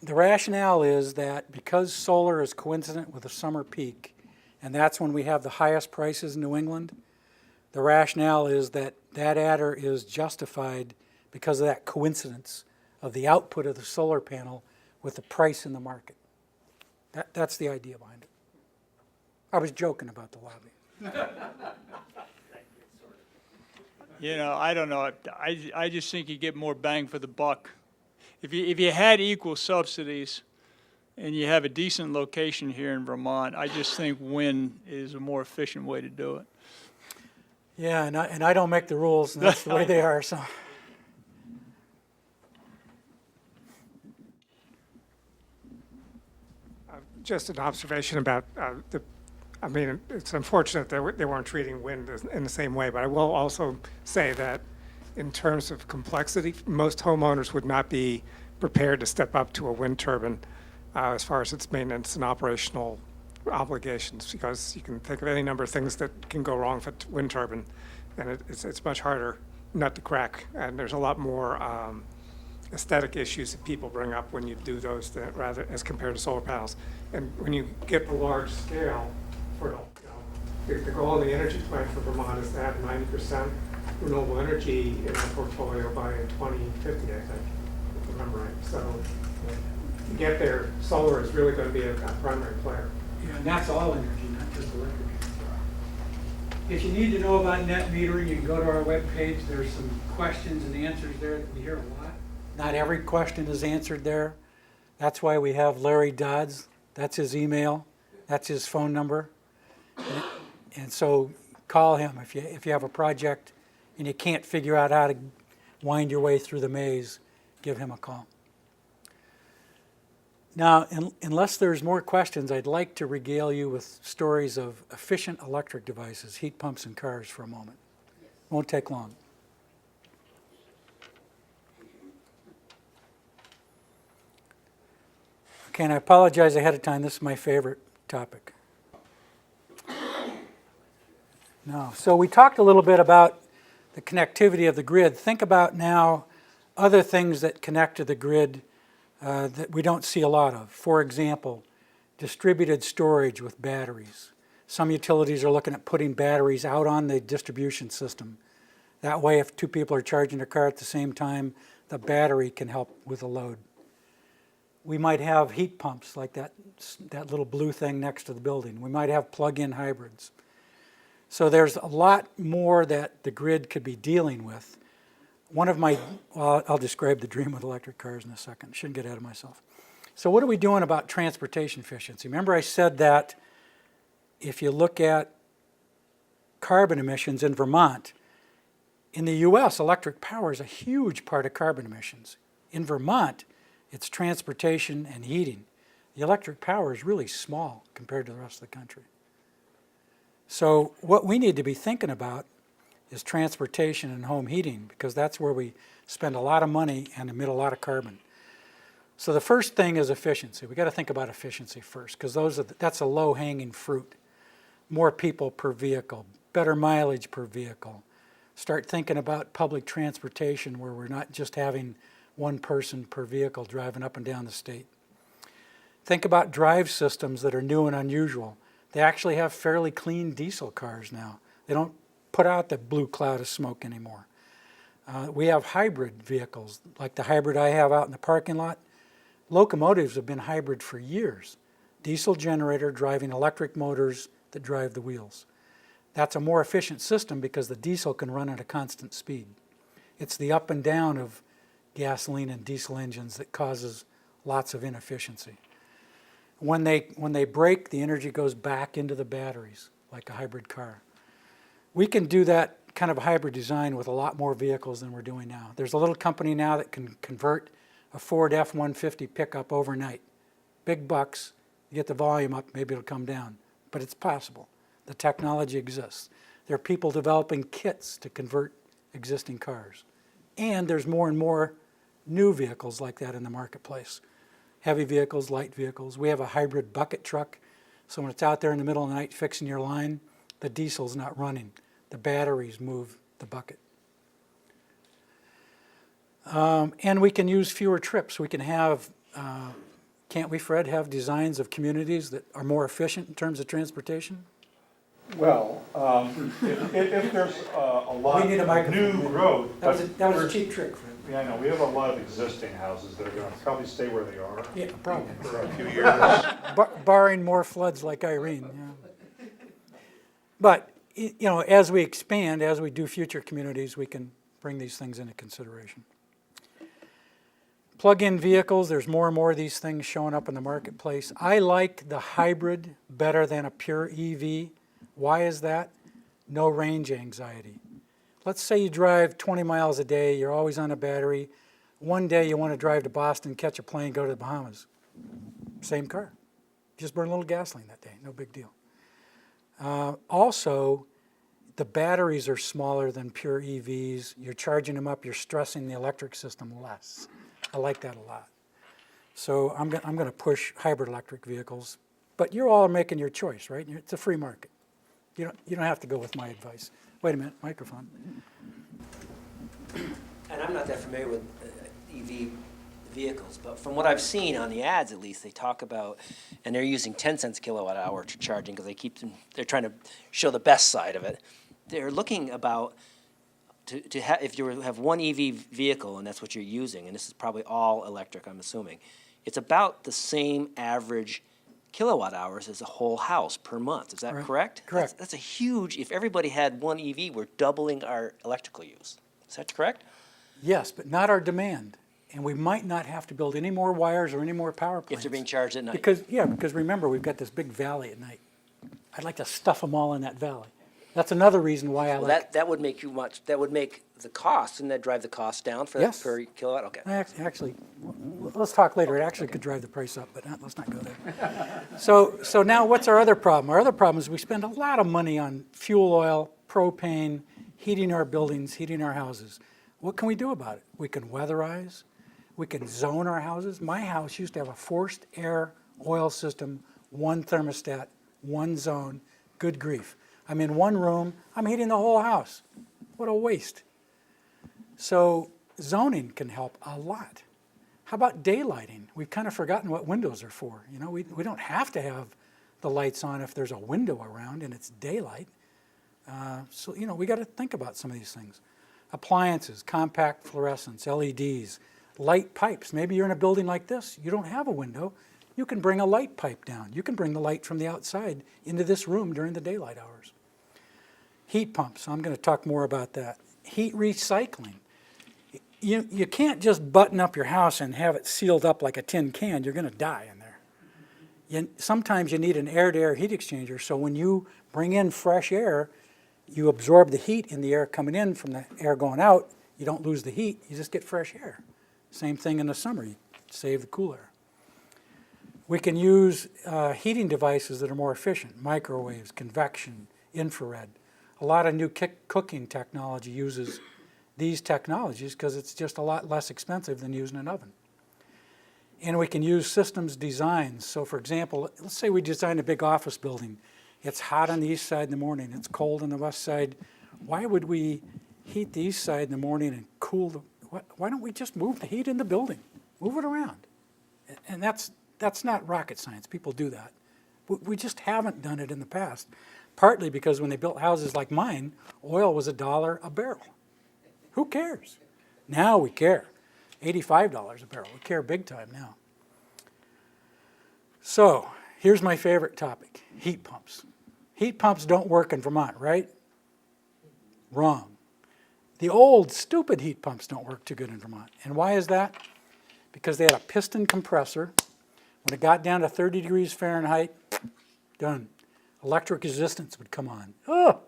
[SPEAKER 2] The rationale is that because solar is coincident with a summer peak, and that's when we have the highest prices in New England. The rationale is that that adder is justified because of that coincidence of the output of the solar panel with the price in the market. That's the idea behind it. I was joking about the lobby.
[SPEAKER 7] You know, I don't know. I just think you get more bang for the buck. If you had equal subsidies and you have a decent location here in Vermont, I just think wind is a more efficient way to do it.
[SPEAKER 2] Yeah, and I don't make the rules, and that's the way they are, so.
[SPEAKER 3] Just an observation about I mean, it's unfortunate that they weren't treating wind in the same way, but I will also say that in terms of complexity, most homeowners would not be prepared to step up to a wind turbine as far as its maintenance and operational obligations, because you can think of any number of things that can go wrong with a wind turbine, and it's much harder nut to crack, and there's a lot more aesthetic issues that people bring up when you do those rather as compared to solar panels. And when you get the large scale, for the goal of the energy plan for Vermont is to have 90% renewable energy in our portfolio by 2050, I think, if I remember right. So to get there, solar is really going to be a primary player.
[SPEAKER 2] Yeah, and that's all energy, not just electric. If you need to know about net metering, you can go to our webpage. There's some questions and answers there that we hear a lot. Not every question is answered there. That's why we have Larry Dodds. That's his email. That's his phone number. And so call him if you have a project and you can't figure out how to wind your way through the maze, give him a call. Now, unless there's more questions, I'd like to regale you with stories of efficient electric devices, heat pumps and cars for a moment. Won't take long. Okay, and I apologize ahead of time. This is my favorite topic. No. So we talked a little bit about the connectivity of the grid. Think about now other things that connect to the grid that we don't see a lot of. For example, distributed storage with batteries. Some utilities are looking at putting batteries out on the distribution system. That way, if two people are charging their car at the same time, the battery can help with the load. We might have heat pumps like that little blue thing next to the building. We might have plug-in hybrids. So there's a lot more that the grid could be dealing with. One of my, well, I'll describe the dream with electric cars in a second. Shouldn't get ahead of myself. So what are we doing about transportation efficiency? Remember I said that if you look at carbon emissions in Vermont, in the US, electric power is a huge part of carbon emissions. In Vermont, it's transportation and heating. The electric power is really small compared to the rest of the country. So what we need to be thinking about is transportation and home heating, because that's where we spend a lot of money and emit a lot of carbon. So the first thing is efficiency. We've got to think about efficiency first, because that's a low-hanging fruit. More people per vehicle, better mileage per vehicle. Start thinking about public transportation where we're not just having one person per vehicle driving up and down the state. Think about drive systems that are new and unusual. They actually have fairly clean diesel cars now. They don't put out the blue cloud of smoke anymore. We have hybrid vehicles, like the hybrid I have out in the parking lot. Locomotives have been hybrid for years. Diesel generator driving electric motors that drive the wheels. That's a more efficient system because the diesel can run at a constant speed. It's the up and down of gasoline and diesel engines that causes lots of inefficiency. When they break, the energy goes back into the batteries, like a hybrid car. We can do that kind of hybrid design with a lot more vehicles than we're doing now. There's a little company now that can convert a Ford F-150 pickup overnight. Big bucks, you get the volume up, maybe it'll come down, but it's possible. The technology exists. There are people developing kits to convert existing cars. And there's more and more new vehicles like that in the marketplace. Heavy vehicles, light vehicles. We have a hybrid bucket truck, so when it's out there in the middle of the night fixing your line, the diesel's not running. The batteries move the bucket. And we can use fewer trips. We can have, can't we, Fred, have designs of communities that are more efficient in terms of transportation?
[SPEAKER 13] Well, if there's a lot
[SPEAKER 2] We need a
[SPEAKER 13] of
[SPEAKER 2] microphone.
[SPEAKER 13] new growth.
[SPEAKER 2] That was a cheap trick, Fred.
[SPEAKER 13] Yeah, I know, we have a lot of existing houses that are gonna probably stay where they are
[SPEAKER 2] Yeah, probably.
[SPEAKER 13] for a few years.
[SPEAKER 2] Barring more floods like Irene, yeah. But, you know, as we expand, as we do future communities, we can bring these things into consideration. Plug-in vehicles, there's more and more of these things showing up in the marketplace. I like the hybrid better than a pure EV. Why is that? No range anxiety. Let's say you drive 20 miles a day, you're always on a battery. One day you want to drive to Boston, catch a plane, go to the Bahamas. Same car. Just burn a little gasoline that day, no big deal. Also, the batteries are smaller than pure EVs. You're charging them up, you're stressing the electric system less. I like that a lot. So I'm going to push hybrid electric vehicles. But you're all making your choice, right? It's a free market. You don't have to go with my advice. Wait a minute, microphone.
[SPEAKER 14] And I'm not that familiar with EV vehicles, but from what I've seen on the ads, at least, they talk about, and they're using 10 cents kilowatt hour to charging because they're trying to show the best side of it. They're looking about if you have one EV vehicle and that's what you're using, and this is probably all electric, I'm assuming, it's about the same average kilowatt hours as a whole house per month. Is that correct?
[SPEAKER 2] Correct.
[SPEAKER 14] That's a huge, if everybody had one EV, we're doubling our electrical use. Is that correct?
[SPEAKER 2] Yes, but not our demand. And we might not have to build any more wires or any more power plants.
[SPEAKER 14] If they're being charged at night.
[SPEAKER 2] Because remember, we've got this big valley at night. I'd like to stuff them all in that valley. That's another reason why I
[SPEAKER 14] Well,
[SPEAKER 2] like.
[SPEAKER 14] that would make that would make the cost, and that drive the cost down for
[SPEAKER 2] Yes.
[SPEAKER 14] that per kilowatt? Okay.
[SPEAKER 2] Actually, let's talk later. It actually could drive the price up, but let's not go there. So now what's our other problem? Our other problem is we spend a lot of money on fuel oil, propane, heating our buildings, heating our houses. What can we do about it? We can weatherize. We can zone our houses. My house used to have a forced air oil system, one thermostat, one zone. Good grief. I'm in one room. I'm heating the whole house. What a waste. So zoning can help a lot. How about daylighting? We've kind of forgotten what windows are for. You know, we don't have to have the lights on if there's a window around and it's daylight. So, you know, we got to think about some of these things. Appliances, compact fluorescents, LEDs, light pipes. Maybe you're in a building like this. You don't have a window. You can bring a light pipe down. You can bring the light from the outside into this room during the daylight hours. Heat pumps. I'm going to talk more about that. Heat recycling. You can't just button up your house and have it sealed up like a tin can. You're going to die in there. Sometimes you need an air-to-air heat exchanger, so when you bring in fresh air, you absorb the heat in the air coming in from the air going out. You don't lose the heat. You just get fresh air. Same thing in the summer. You save the cool air. We can use heating devices that are more efficient, microwaves, convection, infrared. A lot of new cooking technology uses these technologies because it's just a lot less expensive than using an oven. And we can use systems designs. So for example, let's say we design a big office building. It's hot on the east side in the morning, it's cold on the west side. Why would we heat the east side in the morning and cool why don't we just move the heat in the building? Move it around. And that's not rocket science. People do that. We just haven't done it in the past. Partly because when they built houses like mine, oil was $1 a barrel. Who cares? Now we care. $85 a barrel. We care big time now. So here's my favorite topic, heat pumps. Heat pumps don't work in Vermont, right? Wrong. The old, stupid heat pumps don't work too good in Vermont. And why is that? Because they had a piston compressor. When it got down to 30 degrees Fahrenheit, done. Electric resistance would come on. Oh,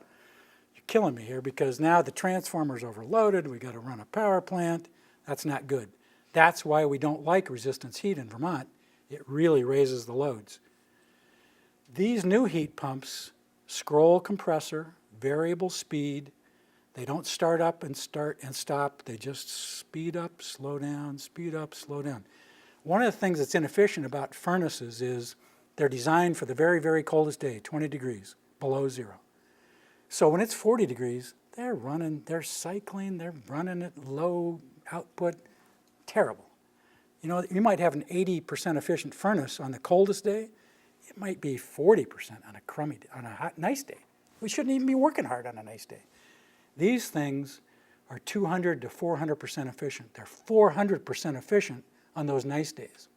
[SPEAKER 2] you're killing me here because now the transformer's overloaded. We got to run a power plant. That's not good. That's why we don't like resistance heat in Vermont. It really raises the loads. These new heat pumps, scroll compressor, variable speed. They don't start up and stop. They just speed up, slow down, speed up, slow down. One of the things that's inefficient about furnaces is they're designed for the very, very coldest day, 20 degrees, below zero. So when it's 40 degrees, they're running, they're cycling, they're running at low output, terrible. You know, you might have an 80% efficient furnace on the coldest day. It might be 40% on a crummy, on a hot, nice day. We shouldn't even be working hard on a nice day. These things are 200 to 400% efficient. They're 400% efficient on those nice days.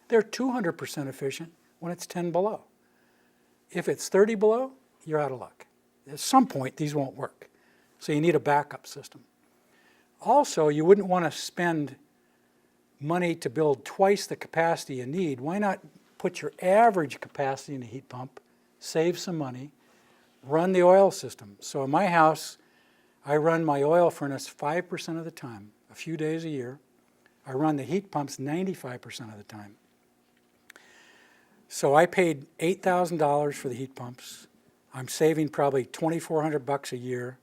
[SPEAKER 2] They're 200% efficient when it's 10 below. If it's 30 below, you're out of luck. At some point, these won't work. So you need a backup system. Also, you wouldn't want to spend money to build twice the capacity you need. Why not put your average capacity in a heat pump, save some money, run the oil system? So in my house, I run my oil furnace 5% of the time, a few days a year. I run the heat pumps 95% of the time. So I paid $8,000 for the heat pumps. I'm saving probably $2,400 a year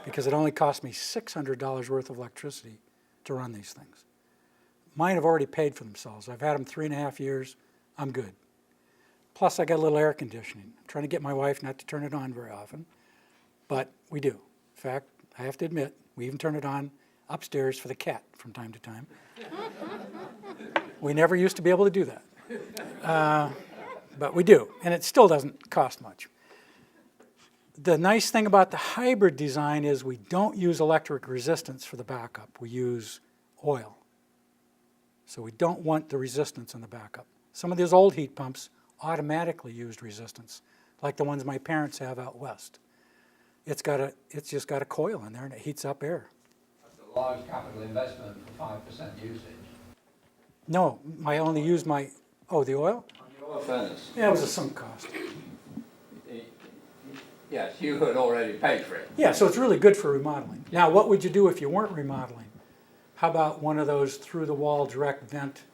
[SPEAKER 2] because it only cost me $600 worth of electricity to run these things. Mine have already paid for themselves. I've had them 3.5 years. I'm good. Plus, I got a little air conditioning. I'm trying to get my wife not to turn it on very often, but we do. In fact, I have to admit, we even turn it on upstairs for the cat from time to time. We never used to be able to do that. But we do, and it still doesn't cost much. The nice thing about the hybrid design is we don't use electric resistance for the backup. We use oil. So we don't want the resistance in the backup. Some of these old heat pumps automatically used resistance, like the ones my parents have out west. It's just got a coil in there and it heats up air.
[SPEAKER 6] That's a large capital investment for 5% usage.
[SPEAKER 2] No, I only used the oil?
[SPEAKER 6] On the oil furnace.
[SPEAKER 2] Yeah, it was a sunk cost.
[SPEAKER 6] Yes, you had already paid for it.
[SPEAKER 2] Yeah, so it's really good for remodeling. Now, what would you do if you weren't remodeling? How about one of those through-the-wall direct vent,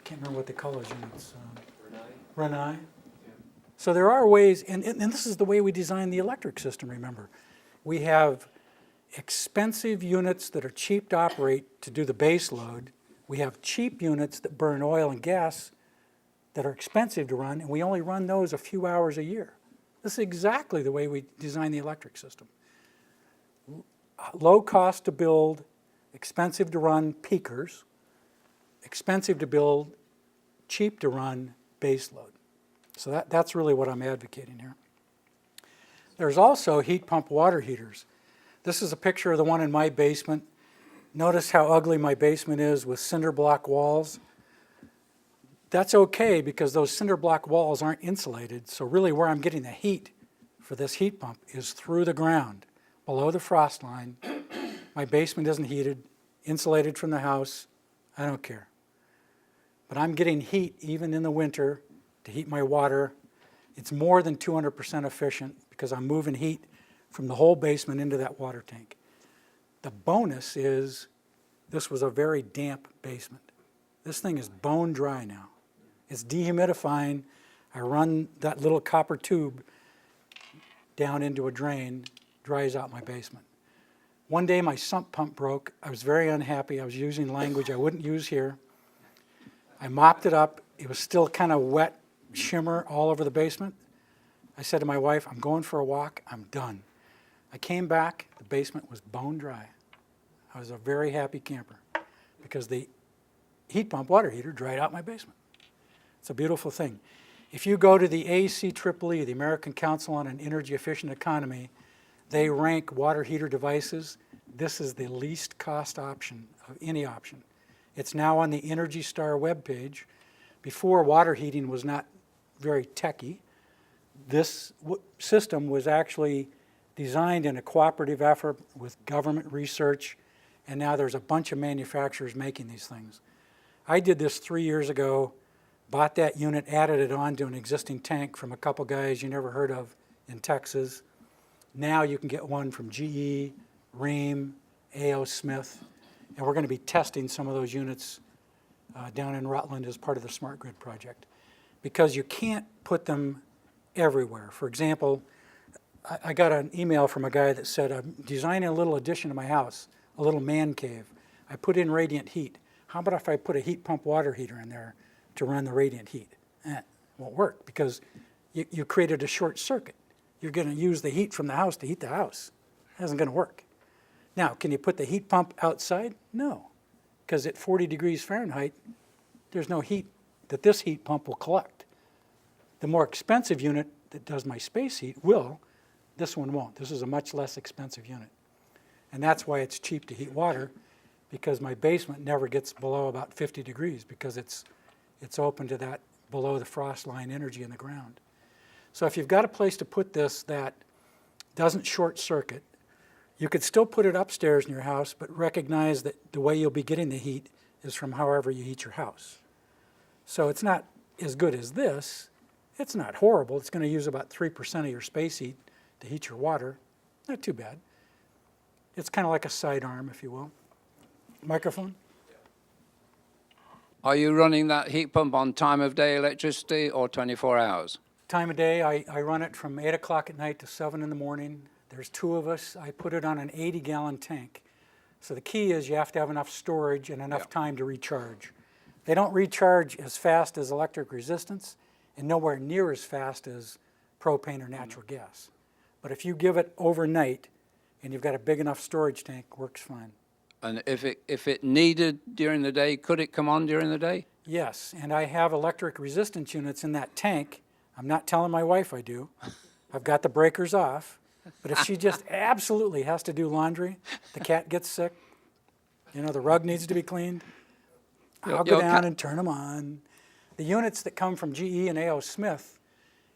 [SPEAKER 2] can't remember what they call those units. Renai. Yeah. So there are ways, and this is the way we design the electric system, remember. We have expensive units that are cheap to operate to do the base load. We have cheap units that burn oil and gas that are expensive to run, and we only run those a few hours a year. This is exactly the way we design the electric system. Low cost to build, expensive to run peakers, expensive to build, cheap to run base load. So that's really what I'm advocating here. There's also heat pump water heaters. This is a picture of the one in my basement. Notice how ugly my basement is with cinder block walls. That's okay because those cinder block walls aren't insulated, so really where I'm getting the heat for this heat pump is through the ground, below the frost line. My basement isn't heated, insulated from the house. I don't care. But I'm getting heat even in the winter to heat my water. It's more than 200% efficient because I'm moving heat from the whole basement into that water tank. The bonus is this was a very damp basement. This thing is bone dry now. It's dehumidifying. I run that little copper tube down into a drain, dries out my basement. One day my sump pump broke. I was very unhappy. I was using language I wouldn't use here. I mopped it up. It was still kind of wet, shimmer all over the basement. I said to my wife, I'm going for a walk. I'm done. I came back. The basement was bone dry. I was a very happy camper because the heat pump water heater dried out my basement. It's a beautiful thing. If you go to the ACEEE, the American Council on an Energy Efficient Economy, they rank water heater devices. This is the least cost option of any option. It's now on the Energy Star webpage. Before, water heating was not very techy. This system was actually designed in a cooperative effort with government research, and now there's a bunch of manufacturers making these things. I did this 3 years ago, bought that unit, added it on to an existing tank from a couple guys you never heard of in Texas. Now you can get one from GE, Rheem, A.O. Smith, and we're going to be testing some of those units down in Rutland as part of the Smart Grid project because you can't put them everywhere. For example, I got an email from a guy that said, I'm designing a little addition to my house, a little man cave. I put in radiant heat. How about if I put a heat pump water heater in there to run the radiant heat? It won't work because you created a short circuit. You're going to use the heat from the house to heat the house. It isn't going to work. Now, can you put the heat pump outside? No, because at 40 degrees Fahrenheit, there's no heat that this heat pump will collect. The more expensive unit that does my space heat will. This one won't. This is a much less expensive unit. And that's why it's cheap to heat water, because my basement never gets below about 50 degrees because it's open to that below the frost line energy in the ground. So if you've got a place to put this that doesn't short circuit, you could still put it upstairs in your house, but recognize that the way you'll be getting the heat is from however you heat your house. So it's not as good as this. It's not horrible. It's going to use about 3% of your space heat to heat your water. Not too bad. It's kind of like a sidearm, if you will. Microphone?
[SPEAKER 6] Are you running that heat pump on time of day electricity or 24 hours?
[SPEAKER 2] Time of day, I run it from 8 o'clock at night to 7 in the morning. There's 2 of us. I put it on an 80-gallon tank. So the key is you have to have enough storage and enough time to recharge. They don't recharge as fast as electric resistance and nowhere near as fast as propane or natural gas. But if you give it overnight and you've got a big enough storage tank, it works fine.
[SPEAKER 6] And if it needed during the day, could it come on during the day?
[SPEAKER 2] Yes, and I have electric resistance units in that tank. I'm not telling my wife I do. I've got the breakers off. But if she just absolutely has to do laundry, the cat gets sick, the rug needs to be cleaned, I'll go down and turn them on. The units that come from GE and A.O. Smith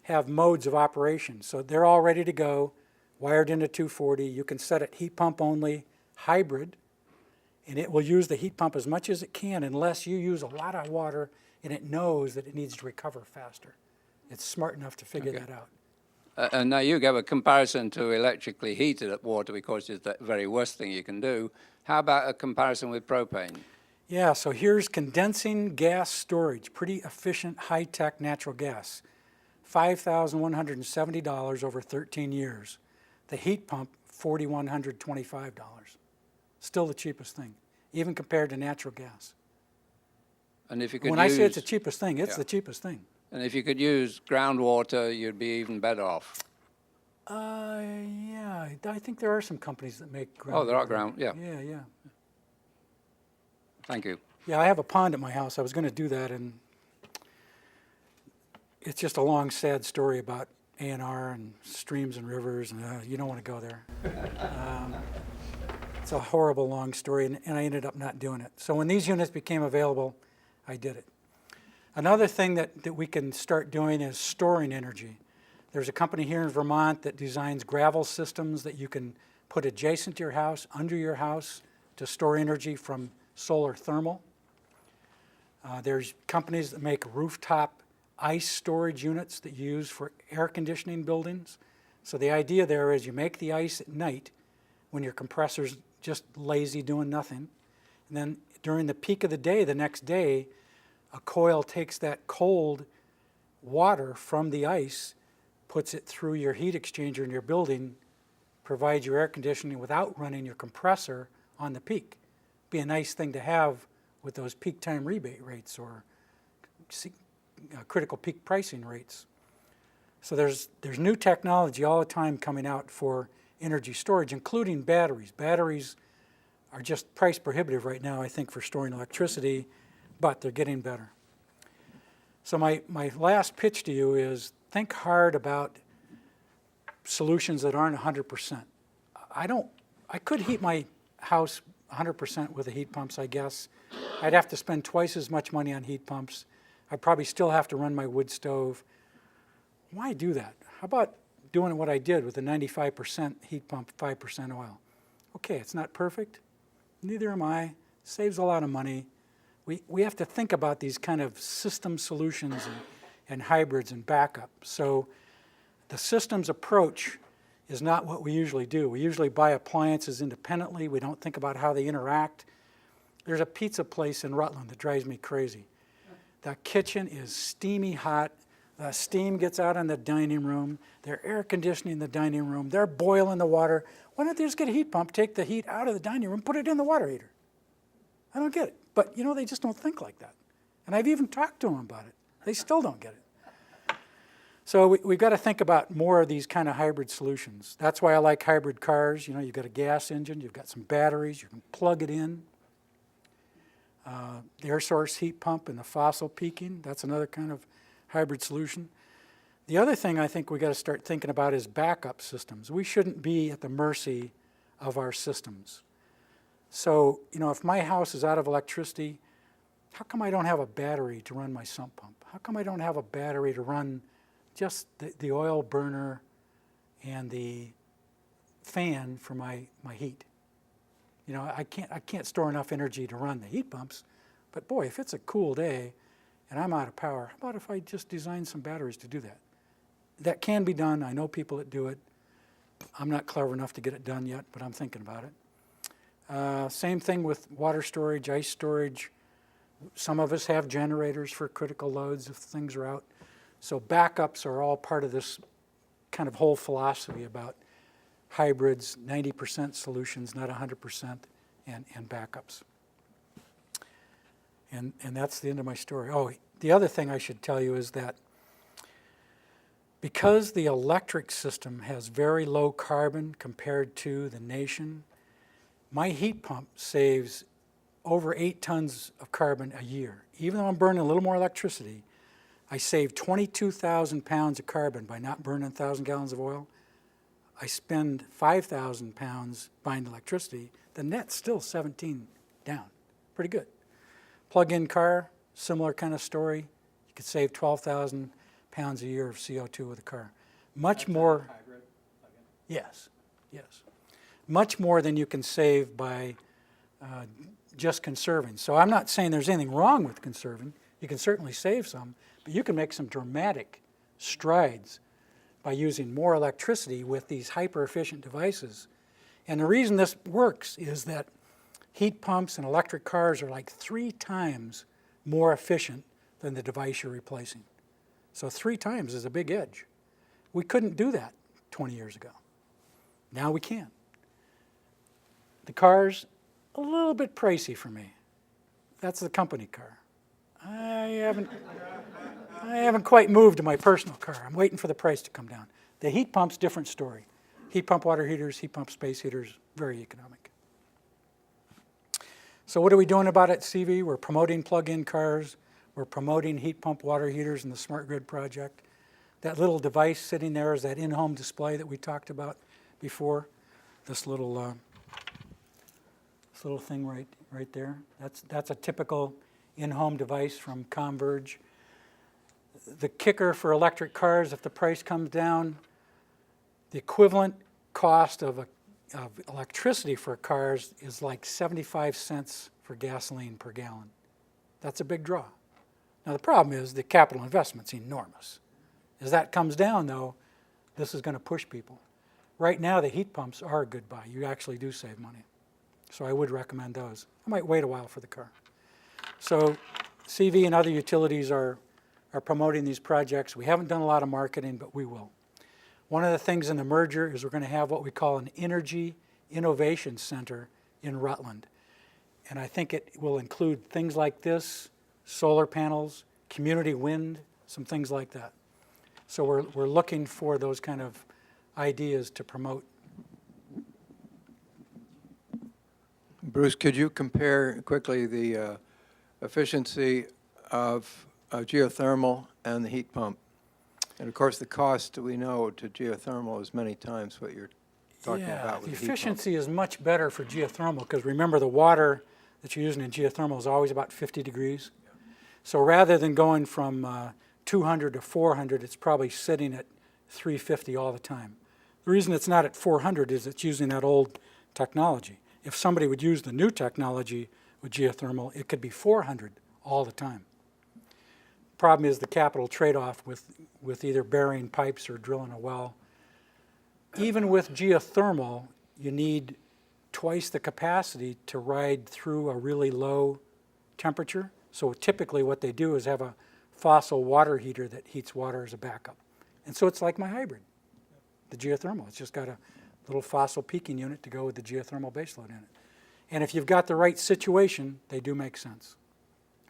[SPEAKER 2] have modes of operation. So they're all ready to go, wired into 240. You can set it heat pump only, hybrid, and it will use the heat pump as much as it can unless you use a lot of water and it knows that it needs to recover faster. It's smart enough to figure that out.
[SPEAKER 6] And now you gave a comparison to electrically heated water, because it's the very worst thing you can do. How about a comparison with propane?
[SPEAKER 2] Yeah, so here's condensing gas storage, pretty efficient, high-tech natural gas. $5,170 over 13 years. The heat pump, $4,125. Still the cheapest thing, even compared to natural gas.
[SPEAKER 6] And if you could
[SPEAKER 2] When I say it's the cheapest thing, it's the cheapest thing.
[SPEAKER 6] And if you could use groundwater, you'd be even better off.
[SPEAKER 2] Yeah, I think there are some companies that make groundwater.
[SPEAKER 6] Oh, there are yeah.
[SPEAKER 2] Yeah.
[SPEAKER 6] Thank you.
[SPEAKER 2] Yeah, I have a pond at my house. I was going to do that, and it's just a long, sad story about A&R and streams and rivers, and you don't want to go there. It's a horrible, long story, and I ended up not doing it. So when these units became available, I did it. Another thing that we can start doing is storing energy. There's a company here in Vermont that designs gravel systems that you can put adjacent to your house, under your house, to store energy from solar thermal. There's companies that make rooftop ice storage units that you use for air conditioning buildings. So the idea there is you make the ice at night when your compressor's just lazy doing nothing. And then during the peak of the day, the next day, a coil takes that cold water from the ice, puts it through your heat exchanger in your building, provides your air conditioning without running your compressor on the peak. Be a nice thing to have with those peak time rebate rates or critical peak pricing rates. So there's new technology all the time coming out for energy storage, including batteries. Batteries are just price prohibitive right now, I think, for storing electricity, but they're getting better. So my last pitch to you is think hard about solutions that aren't 100%. I could heat my house 100% with the heat pumps, I guess. I'd have to spend twice as much money on heat pumps. I'd probably still have to run my wood stove. Why do that? How about doing what I did with the 95% heat pump, 5% oil? Okay, it's not perfect. Neither am I. Saves a lot of money. We have to think about these kind of system solutions and hybrids and backup. So the systems approach is not what we usually do. We usually buy appliances independently. We don't think about how they interact. There's a pizza place in Rutland that drives me crazy. The kitchen is steamy hot. The steam gets out in the dining room. They're air conditioning the dining room. They're boiling the water. Why don't they just get a heat pump, take the heat out of the dining room, put it in the water heater? I don't get it. But, they just don't think like that. And I've even talked to them about it. They still don't get it. So we've got to think about more of these kind of hybrid solutions. That's why I like hybrid cars. You've got a gas engine, you've got some batteries, you can plug it in. The air source heat pump and the fossil peaking, that's another kind of hybrid solution. The other thing I think we got to start thinking about is backup systems. We shouldn't be at the mercy of our systems. So, if my house is out of electricity, how come I don't have a battery to run my sump pump? How come I don't have a battery to run just the oil burner and the fan for my heat? I can't store enough energy to run the heat pumps, but boy, if it's a cool day and I'm out of power, how about if I just design some batteries to do that? That can be done. I know people that do it. I'm not clever enough to get it done yet, but I'm thinking about it. Same thing with water storage, ice storage. Some of us have generators for critical loads if things are out. So backups are all part of this kind of whole philosophy about hybrids, 90% solutions, not 100%, and backups. And that's the end of my story. Oh, the other thing I should tell you is that because the electric system has very low carbon compared to the nation, my heat pump saves over 8 tons of carbon a year. Even though I'm burning a little more electricity, I save 22,000 pounds of carbon by not burning 1,000 gallons of oil. I spend 5,000 pounds buying electricity. The net's still 17 down. Pretty good. Plug-in car, similar kind of story. You could save 12,000 pounds a year of CO2 with a car. Much more. Hybrid plug-in? Yes. Much more than you can save by just conserving. So I'm not saying there's anything wrong with conserving. You can certainly save some, but you can make some dramatic strides by using more electricity with these hyper-efficient devices. And the reason this works is that heat pumps and electric cars are like 3 times more efficient than the device you're replacing. So 3 times is a big edge. We couldn't do that 20 years ago. Now we can. The car's a little bit pricey for me. That's the company car. I haven't quite moved to my personal car. I'm waiting for the price to come down. The heat pump's different story. Heat pump water heaters, heat pump space heaters, very economic. So what are we doing about it at CV? We're promoting plug-in cars. We're promoting heat pump water heaters in the Smart Grid project. That little device sitting there is that in-home display that we talked about before. This little thing right there. That's a typical in-home device from Converge. The kicker for electric cars, if the price comes down, the equivalent cost of electricity for cars is like 75 cents for gasoline per gallon. That's a big draw. Now the problem is the capital investment's enormous. As that comes down though, this is going to push people. Right now the heat pumps are a good buy. You actually do save money. So I would recommend those. I might wait a while for the car. So CV and other utilities are promoting these projects. We haven't done a lot of marketing, but we will. One of the things in the merger is we're going to have what we call an Energy Innovation Center in Rutland. And I think it will include things like this, solar panels, community wind, some things like that. So we're looking for those kind of ideas to promote.
[SPEAKER 8] Bruce, could you compare quickly the efficiency of geothermal and the heat pump? And of course, the cost, we know, to geothermal is many times what you're talking about with
[SPEAKER 2] the
[SPEAKER 8] the heat pump.
[SPEAKER 2] efficiency is much better for geothermal because remember the water that you're using in geothermal is always about 50 degrees. So rather than going from 200 to 400, it's probably sitting at 350 all the time. The reason it's not at 400 is it's using that old technology. If somebody would use the new technology with geothermal, it could be 400 all the time. Problem is the capital trade-off with either burying pipes or drilling a well. Even with geothermal, you need twice the capacity to ride through a really low temperature. So typically what they do is have a fossil water heater that heats water as a backup. And so it's like my hybrid, the geothermal. It's just got a little fossil peaking unit to go with the geothermal baseload in it. And if you've got the right situation, they do make sense.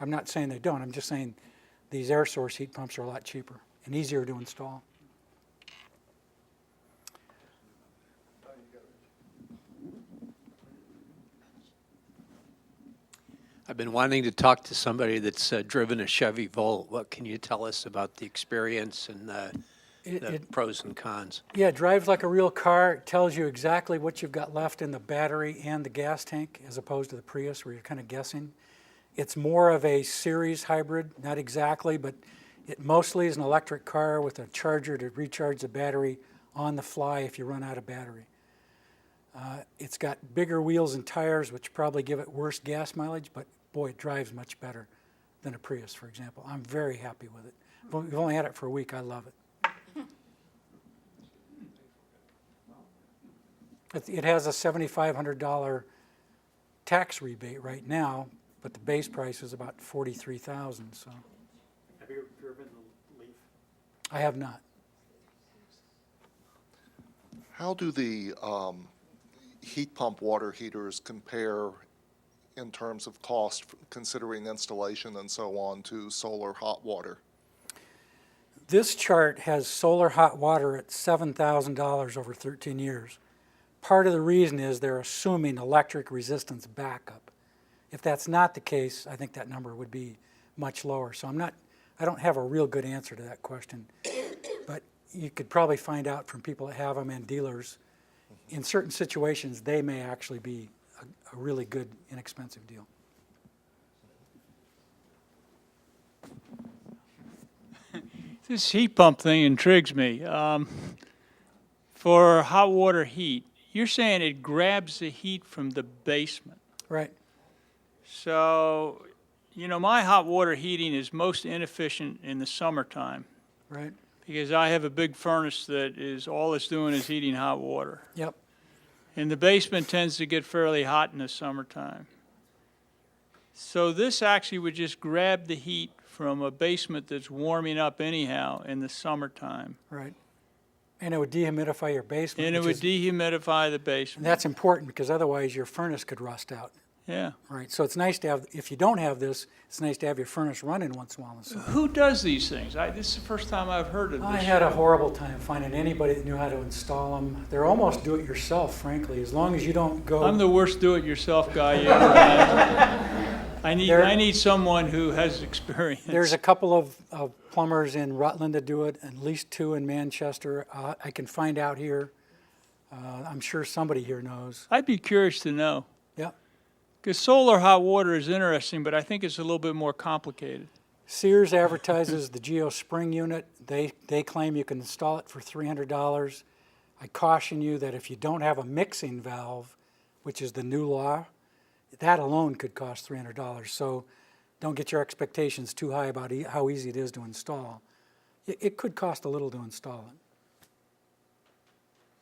[SPEAKER 2] I'm not saying they don't. I'm just saying these air source heat pumps are a lot cheaper and easier to install.
[SPEAKER 4] I've been wanting to talk to somebody that's driven a Chevy Volt. What can you tell us about the experience and the pros and cons.
[SPEAKER 2] Yeah, it drives like a real car. It tells you exactly what you've got left in the battery and the gas tank, as opposed to the Prius where you're kind of guessing. It's more of a series hybrid, not exactly, but it mostly is an electric car with a charger to recharge the battery on the fly if you run out of battery. It's got bigger wheels and tires, which probably give it worse gas mileage, but boy, it drives much better than a Prius, for example. I'm very happy with it. We've only had it for a week. I love it. It has a $7,500 tax rebate right now, but the base price is about $43,000. So.
[SPEAKER 9] Have you driven the Leaf?
[SPEAKER 2] I have not.
[SPEAKER 15] How do the heat pump water heaters compare in terms of cost, considering installation and so on, to solar hot water?
[SPEAKER 2] This chart has solar hot water at $7,000 over 13 years. Part of the reason is they're assuming electric resistance backup. If that's not the case, I think that number would be much lower. So I don't have a real good answer to that question. But you could probably find out from people that have them and dealers. In certain situations, they may actually be a really good, inexpensive deal.
[SPEAKER 7] This heat pump thing intrigues me. For hot water heat, you're saying it grabs the heat from the basement.
[SPEAKER 2] Right.
[SPEAKER 7] So, my hot water heating is most inefficient in the summertime
[SPEAKER 2] Right.
[SPEAKER 7] because I have a big furnace that is all it's doing is heating hot water.
[SPEAKER 2] Yep.
[SPEAKER 7] And the basement tends to get fairly hot in the summertime. So this actually would just grab the heat from a basement that's warming up anyhow in the summertime.
[SPEAKER 2] Right. And it would dehumidify your basement.
[SPEAKER 7] And it would
[SPEAKER 2] which is-
[SPEAKER 7] dehumidify the
[SPEAKER 2] And
[SPEAKER 7] basement.
[SPEAKER 2] that's important because otherwise your furnace could rust out.
[SPEAKER 7] Yeah.
[SPEAKER 2] Right. So it's nice to have, if you don't have this, it's nice to have your furnace running once in a while. in the summer.
[SPEAKER 7] Who does these things? This is the first time I've heard of this.
[SPEAKER 2] I had a horrible time finding anybody that knew how to install them. They're almost do-it-yourself, frankly, as long as you don't go.
[SPEAKER 7] I'm the worst do-it-yourself guy you ever had. I need someone who has experience.
[SPEAKER 2] There's a couple of plumbers in Rutland that do it, at least 2 in Manchester. I can find out here. I'm sure somebody here knows.
[SPEAKER 7] I'd be curious to know.
[SPEAKER 2] Yep.
[SPEAKER 7] Because solar hot water is interesting, but I think it's a little bit more complicated.
[SPEAKER 2] Sears advertises the Geo Spring unit. They claim you can install it for $300. I caution you that if you don't have a mixing valve, which is the new law, that alone could cost $300. So don't get your expectations too high about how easy it is to install. It could cost a little to install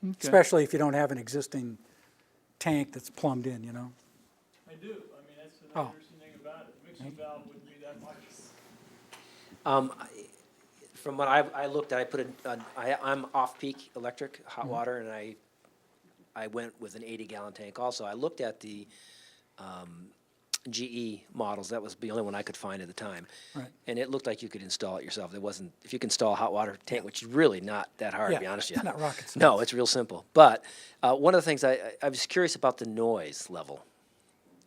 [SPEAKER 2] it,
[SPEAKER 7] Okay.
[SPEAKER 2] especially if you don't have an existing tank that's plumbed in,
[SPEAKER 7] I do. I mean, that's the
[SPEAKER 2] Oh.
[SPEAKER 7] interesting thing about it. Mixing valve wouldn't be that much.
[SPEAKER 14] From what I looked at, I'm off-peak electric, hot water, and I went with an 80-gallon tank also. I looked at the GE models. That was the only one I could find at the time.
[SPEAKER 2] Right.
[SPEAKER 14] And it looked like you could install it yourself. There wasn't, if you can install a hot water tank, which is really not that hard, to be
[SPEAKER 2] Yeah,
[SPEAKER 14] honest with
[SPEAKER 2] it's
[SPEAKER 14] you.
[SPEAKER 2] not rocket science.
[SPEAKER 14] No, it's real simple. But one of the things I was curious about the noise level.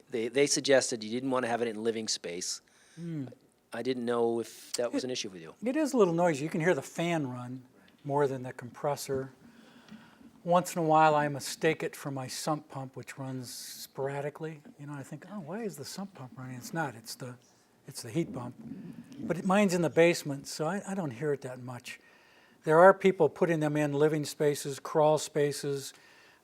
[SPEAKER 14] They suggested you didn't want to have it in living space. I didn't know if that was an issue with you.
[SPEAKER 2] It is a little noisy. You can hear the fan run more than the compressor. Once in a while, I mistake it for my sump pump, which runs sporadically. I think, oh, why is the sump pump running? It's not. It's the heat pump. But mine's in the basement, so I don't hear it that much. There are people putting them in living spaces, crawl spaces.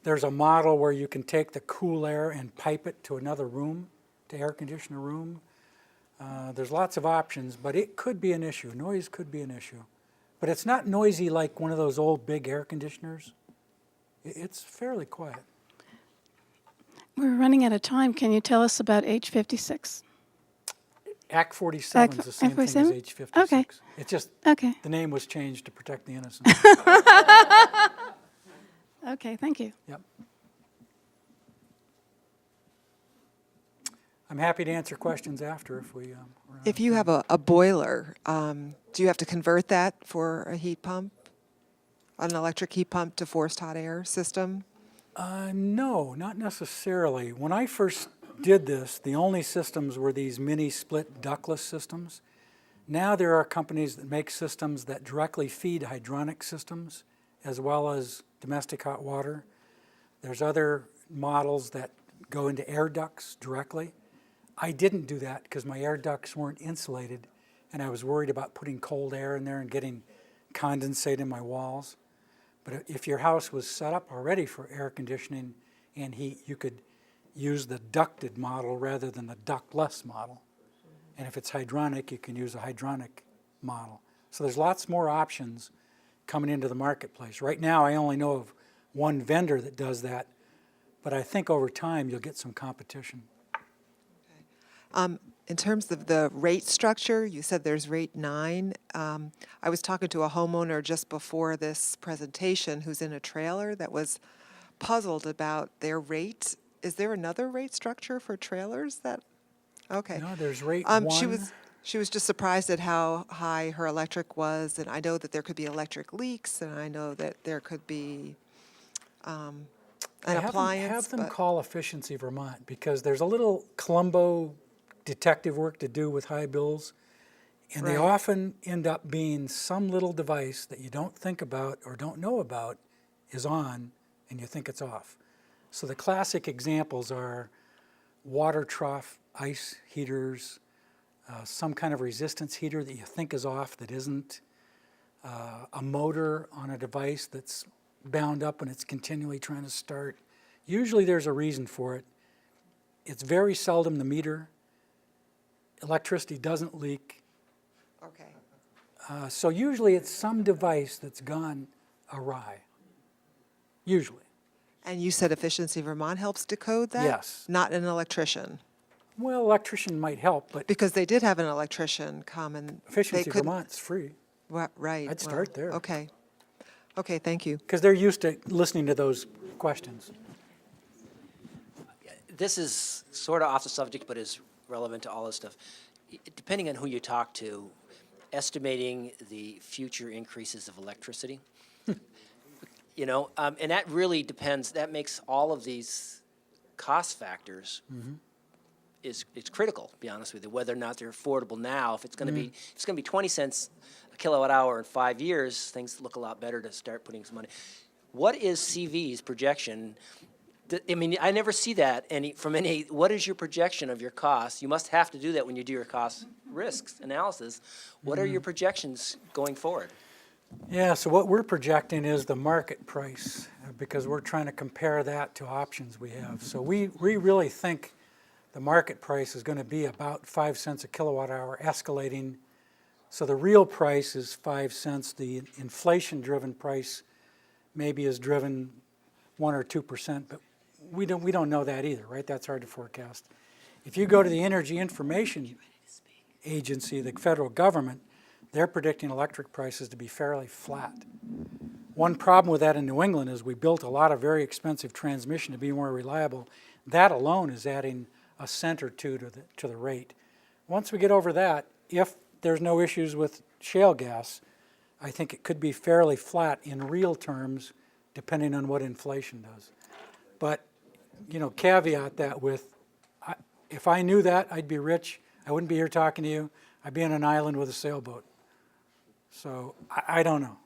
[SPEAKER 2] There's a model where you can take the cool air and pipe it to another room, to air condition a room. There's lots of options, but it could be an issue. Noise could be an issue. But it's not noisy like one of those old big air conditioners. It's fairly quiet.
[SPEAKER 1] We're running out of time. Can you tell us about H56?
[SPEAKER 2] Act 47 is the same thing as
[SPEAKER 1] 47?
[SPEAKER 2] H56.
[SPEAKER 1] Okay.
[SPEAKER 2] It's just
[SPEAKER 1] Okay.
[SPEAKER 2] the name was changed to protect the innocent.
[SPEAKER 1] Okay, thank you.
[SPEAKER 2] Yep. I'm happy to answer questions after if we.
[SPEAKER 16] If you have a boiler, do you have to convert that for a heat pump? An electric heat pump to forced hot air system?
[SPEAKER 2] No, not necessarily. When I first did this, the only systems were these mini split ductless systems. Now there are companies that make systems that directly feed hydronic systems as well as domestic hot water. There's other models that go into air ducts directly. I didn't do that because my air ducts weren't insulated, and I was worried about putting cold air in there and getting condensate in my walls. But if your house was set up already for air conditioning and heat, you could use the ducted model rather than the ductless model. And if it's hydronic, you can use a hydronic model. So there's lots more options coming into the marketplace. Right now, I only know of one vendor that does that, but I think over time you'll get some competition.
[SPEAKER 16] In terms of the rate structure, you said there's rate 9. I was talking to a homeowner just before this presentation who's in a trailer that was puzzled about their rate. Is there another rate structure for trailers that? Okay.
[SPEAKER 2] No, there's rate 1.
[SPEAKER 16] She was just surprised at how high her electric was, and I know that there could be electric leaks, and I know that there could be an appliance.
[SPEAKER 2] Have them
[SPEAKER 16] but-
[SPEAKER 2] call Efficiency Vermont, because there's a little Columbo detective work to do with high bills, and they
[SPEAKER 16] Right.
[SPEAKER 2] often end up being some little device that you don't think about or don't know about is on, and you think it's off. So the classic examples are water trough ice heaters, some kind of resistance heater that you think is off that isn't, a motor on a device that's bound up and it's continually trying to start. Usually there's a reason for it. It's very seldom the meter. Electricity doesn't leak.
[SPEAKER 16] Okay.
[SPEAKER 2] So usually it's some device that's gone awry. Usually.
[SPEAKER 16] And you said Efficiency Vermont helps decode that?
[SPEAKER 2] Yes.
[SPEAKER 16] Not an electrician?
[SPEAKER 2] Well, electrician might help, but
[SPEAKER 16] Because they did have an electrician come and they
[SPEAKER 2] Efficiency
[SPEAKER 16] couldn't.
[SPEAKER 2] Vermont's free,
[SPEAKER 16] Right.
[SPEAKER 2] I'd start there.
[SPEAKER 16] Okay. Okay, thank you.
[SPEAKER 2] because they're used to listening to those questions.
[SPEAKER 14] This is sort of off the subject, but is relevant to all this stuff. Depending on who you talk to, estimating the future increases of electricity, and that really depends. That makes all of these cost factors it's critical. To be honest with you, whether or not they're affordable now. If it's going to be 20 cents a kilowatt hour in 5 years, things look a lot better to start putting some money. What is CV's projection? I mean, I never see that from any. What is your projection of your costs? You must have to do that when you do your cost risks analysis. What are your projections going forward?
[SPEAKER 2] Yeah, so what we're projecting is the market price, because we're trying to compare that to options we have. So we really think the market price is going to be about 5 cents a kilowatt hour, escalating. So the real price is 5 cents. The inflation-driven price maybe is driven 1 or 2%, but we don't know that either, right? That's hard to forecast. If you go to the Energy Information Agency, the federal government, they're predicting electric prices to be fairly flat. One problem with that in New England is we built a lot of very expensive transmission to be more reliable. That alone is adding a cent or two to the rate. Once we get over that, if there's no issues with shale gas, I think it could be fairly flat in real terms, depending on what inflation does. But, caveat that with, if I knew that, I'd be rich. I wouldn't be here talking to you. I'd be on an island with a sailboat. So I don't know.